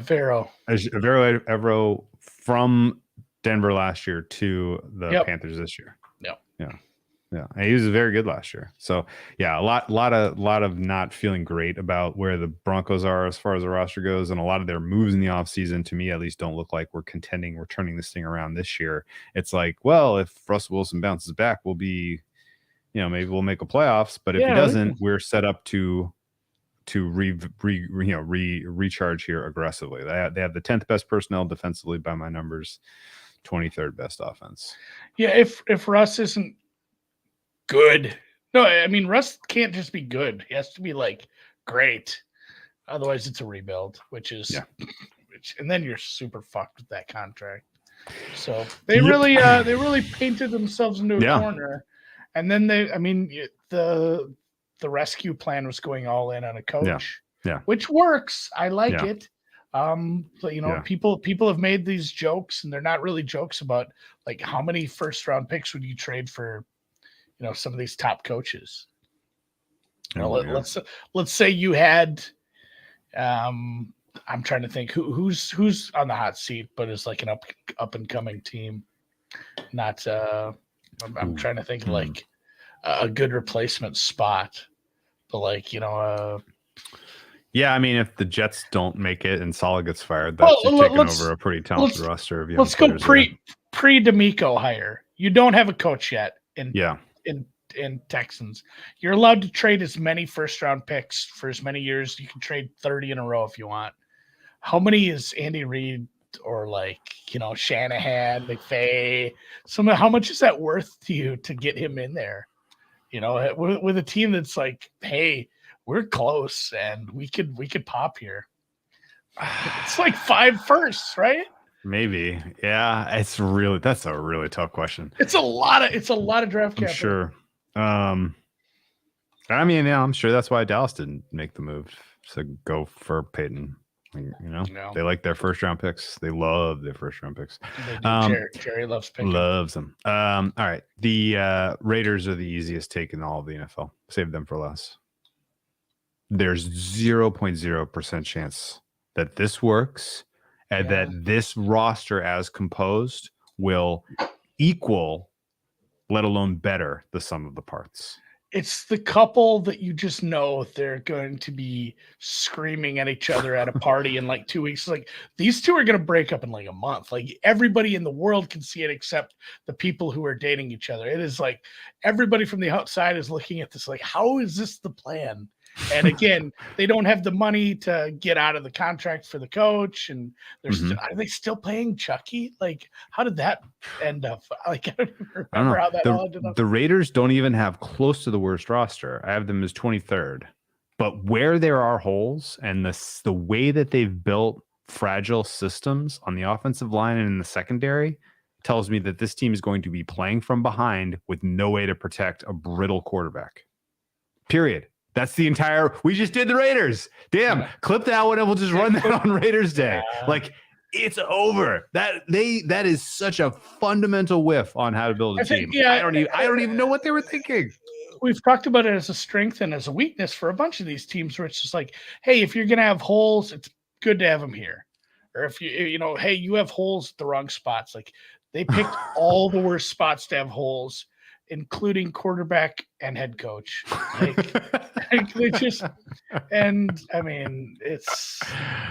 Vero.
Vero Evero from Denver last year to the Panthers this year. Yeah, he was very good last year. So yeah, a lot of not feeling great about where the Broncos are as far as the roster goes, and a lot of their moves in the offseason, to me at least, don't look like we're turning this thing around this year. It's like, well, if Russell Wilson bounces back, we'll be, maybe we'll make a playoffs, but if he doesn't, we're set up to recharge here aggressively. They have the 10th best personnel defensively by my numbers, 23rd best offense.
Yeah, if Russ isn't good. No, I mean, Russ can't just be good. He has to be like great. Otherwise it's a rebuild, and then you're super fucked with that contract. So they really painted themselves into a corner. And then the rescue plan was going all in on a coach. Yeah. Which works. I like it. But people have made these jokes, and they're not really jokes about like how many first round picks would you trade for some of these top coaches. Let's say you had I'm trying to think who's on the hot seat but is like an up and coming team. Not I'm trying to think like a good replacement spot. But like,
yeah, I mean, if the Jets don't make it and Saleh gets fired, that's taking over a pretty talented roster of young
players. Let's go pre-D'Amico hire. You don't have a coach yet in Texans. You're allowed to trade as many first-round picks for as many years. You can trade 30 in a row if you want. How many is Andy Reid or Shanahan, McVay? How much is that worth to you to get him in there? With a team that's like, hey, we're close and we could pop here. It's like 5 firsts, right?
Maybe. Yeah. That's a really tough question.
It's a lot of draft capital.
I'm sure. I'm sure that's why Dallas didn't make the move to go for Peyton. They like their first round picks. They love their first round picks.
Jerry loves picking.
Loves them. All right. The Raiders are the easiest take in all of the NFL. Save them for last. There's 0.0% chance that this works and that this roster as composed will equal, let alone better, the sum of the parts.
It's the couple that you just know they're going to be screaming at each other at a party in like 2 weeks. Like, these two are going to break up in like a month. Like, everybody in the world can see it except the people who are dating each other. It is like everybody from the outside is looking at this like, how is this the plan? And again, they don't have the money to get out of the contract for the coach, and are they still paying Chucky? Like, how did that end up? Like, I don't even remember how that all ended up.
The Raiders don't even have close to the worst roster. I have them as 23rd, but where there are holes and the way that they've built fragile systems on the offensive line and in the secondary tells me that this team is going to be playing from behind with no way to protect a brittle quarterback. Period. That's the entire. We just did the Raiders. Damn, clip that one and we'll just run that on Raiders Day. Yeah. Like, it's over. That is such a fundamental whiff on how to build a team. I don't even know what they were thinking.
We've talked about it as a strength and as a weakness for a bunch of these teams, where it's just like, hey, if you're gonna have holes, it's good to have them here. Or if hey, you have holes at the wrong spots. Like, they picked all the worst spots to have holes, including quarterback and head coach. They just, and I mean,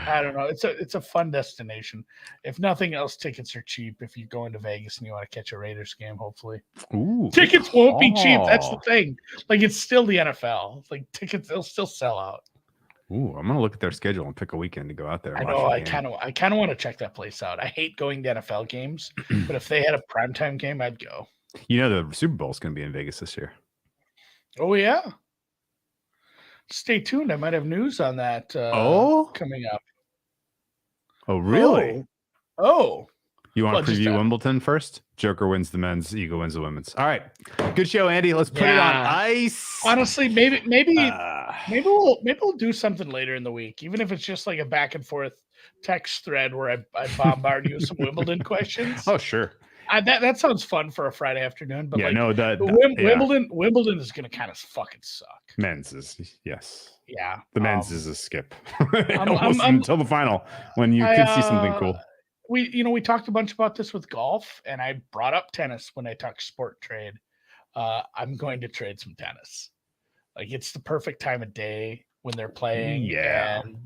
I don't know. It's a fun destination. If nothing else, tickets are cheap. If you go into Vegas and you want to catch a Raiders game, hopefully.
Ooh,
tickets won't be cheap. That's the thing. Like, it's still the NFL. Like, tickets, they'll still sell out.
Ooh, I'm gonna look at their schedule and pick a weekend to go out there.
I know. I kind of want to check that place out. I hate going to NFL games, but if they had a primetime game, I'd go.
The Super Bowl is going to be in Vegas this year.
Oh, yeah. Stay tuned. I might have news on that coming up.
Oh, really?
Oh.
You want to preview Wimbledon first? Joker wins the men's, Eagle wins the women's. All right. Good show, Andy. Let's put it on ice.
Honestly, maybe we'll do something later in the week, even if it's just like a back and forth text thread where I bombard you with some Wimbledon questions.
Oh, sure.
That sounds fun for a Friday afternoon. But Wimbledon is going to kind of fucking suck.
Men's is yes.
Yeah.
The men's is a skip until the final when you can see something cool.
We talked a bunch about this with golf, and I brought up tennis when I talked Sporttrade. I'm going to trade some tennis. Like, it's the perfect time of day when they're playing.
Yeah.
And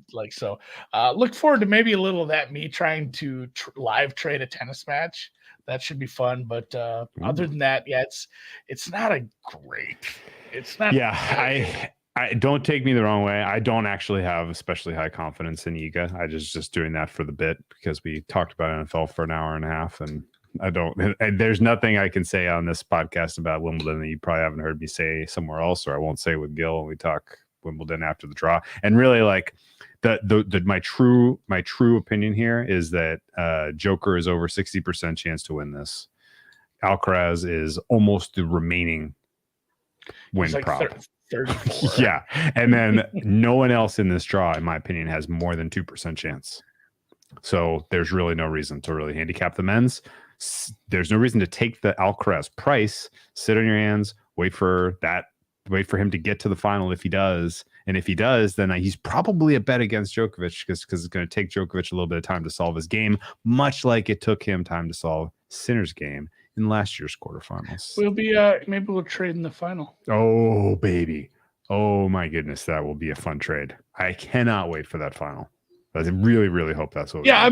look forward to maybe a little of that, me trying to live trade a tennis match. That should be fun. But other than that, it's not a great. It's not.
Yeah, I don't take me the wrong way. I don't actually have especially high confidence in Iga. I just doing that for the bit because we talked about NFL for an hour and a half, and I don't. And there's nothing I can say on this podcast about Wimbledon that you probably haven't heard me say somewhere else, or I won't say with Gil when we talk Wimbledon after the draw. And really, like my true opinion here is that Joker is over 60% chance to win this. Alcaraz is almost the remaining win prop.
34.
Yeah. And then no one else in this draw, in my opinion, has more than 2% chance. So there's really no reason to really handicap the men's. There's no reason to take the Alcaraz price, sit on your hands, wait for him to get to the final if he does. And if he does, then he's probably a bet against Djokovic because it's going to take Djokovic a little bit of time to solve his game, much like it took him time to solve Sinner's game in last year's quarterfinals.
We'll be maybe we'll trade in the final.
Oh, baby. Oh, my goodness. That will be a fun trade. I cannot wait for that final. I really, really hope that's what.
Yeah,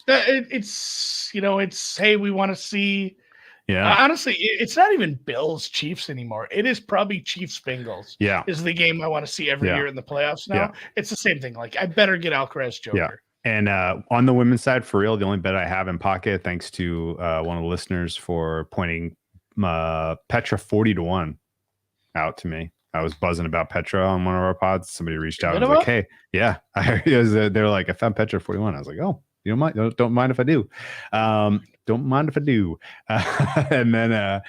it's hey, we want to see.
Yeah.
Honestly, it's not even Bills Chiefs anymore. It is probably Chiefs Bengals.
Yeah.
Is the game I want to see every year in the playoffs now.
Yeah.
It's the same thing. Like, I better get Alcaraz Joker.
Yeah. And on the women's side, for real, the only bet I have in pocket, thanks to one of the listeners for pointing Petra 40-1 out to me. I was buzzing about Petra on one of our pods. Somebody reached out and was like, "Hey, yeah," they're like, "I found Petra 41." I was like, "Oh, you don't mind? Don't mind if I do. Don't mind if I do." And then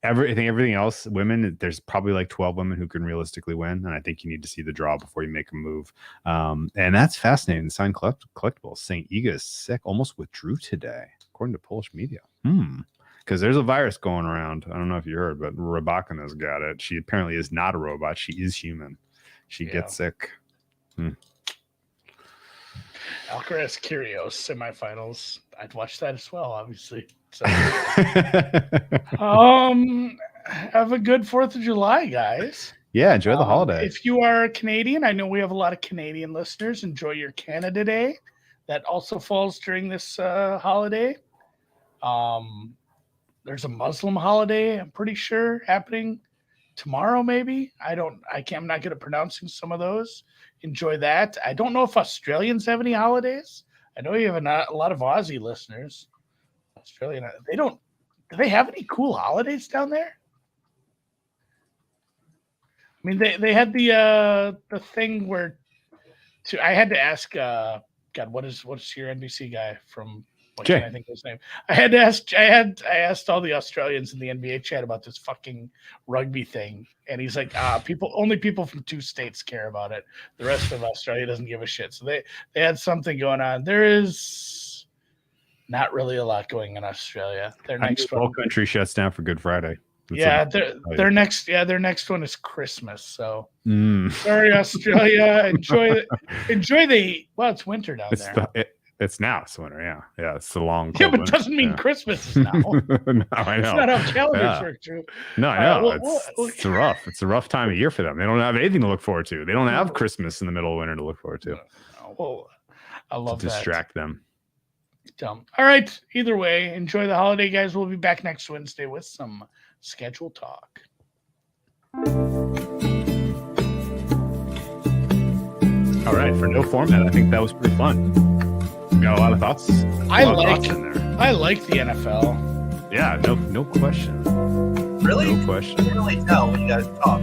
everything else, women, there's probably like 12 women who can realistically win, and I think you need to see the draw before you make a move. And that's fascinating. Signed collectibles saying Iga is sick, almost withdrew today, according to Polish media. Because there's a virus going around. I don't know if you heard, but Rybakina's got it. She apparently is not a robot. She is human. She gets sick.
Alcaraz Kyrgios semifinals. I'd watch that as well, obviously. So, have a good 4th of July, guys.
Yeah, enjoy the holiday.
If you are Canadian, I know we have a lot of Canadian listeners. Enjoy your Canada Day. That also falls during this holiday. There's a Muslim holiday, I'm pretty sure, happening tomorrow, maybe. I'm not good at pronouncing some of those. Enjoy that. I don't know if Australians have any holidays. I know you have a lot of Aussie listeners. Australian, do they have any cool holidays down there? I mean, they had the thing where I had to ask God, what's your NBC guy from? What can I think of his name? I asked all the Australians in the NBA chat about this fucking rugby thing, and he's like, only people from 2 states care about it. The rest of Australia doesn't give a shit. So they had something going on. There is not really a lot going in Australia. Their next
whole country shuts down for Good Friday.
Their next one is Christmas. So sorry, Australia. Enjoy the it's winter down there.
It's now. It's winter. Yeah. It's the long.
Yeah, but it doesn't mean Christmas is now.
No, I know.
It's not how calendars work, Drew.
No, I know. It's rough. It's a rough time of year for them. They don't have anything to look forward to. They don't have Christmas in the middle of winter to look forward to.
Well, I love that.
Distract them.
Dumb. All right. Either way, enjoy the holiday, guys. We'll be back next Wednesday with some schedule talk.
All right. For no format, I think that was pretty fun. Got a lot of thoughts.
I like the NFL.
Yeah, no question.
Really?
No question.
You can really tell when you guys talk.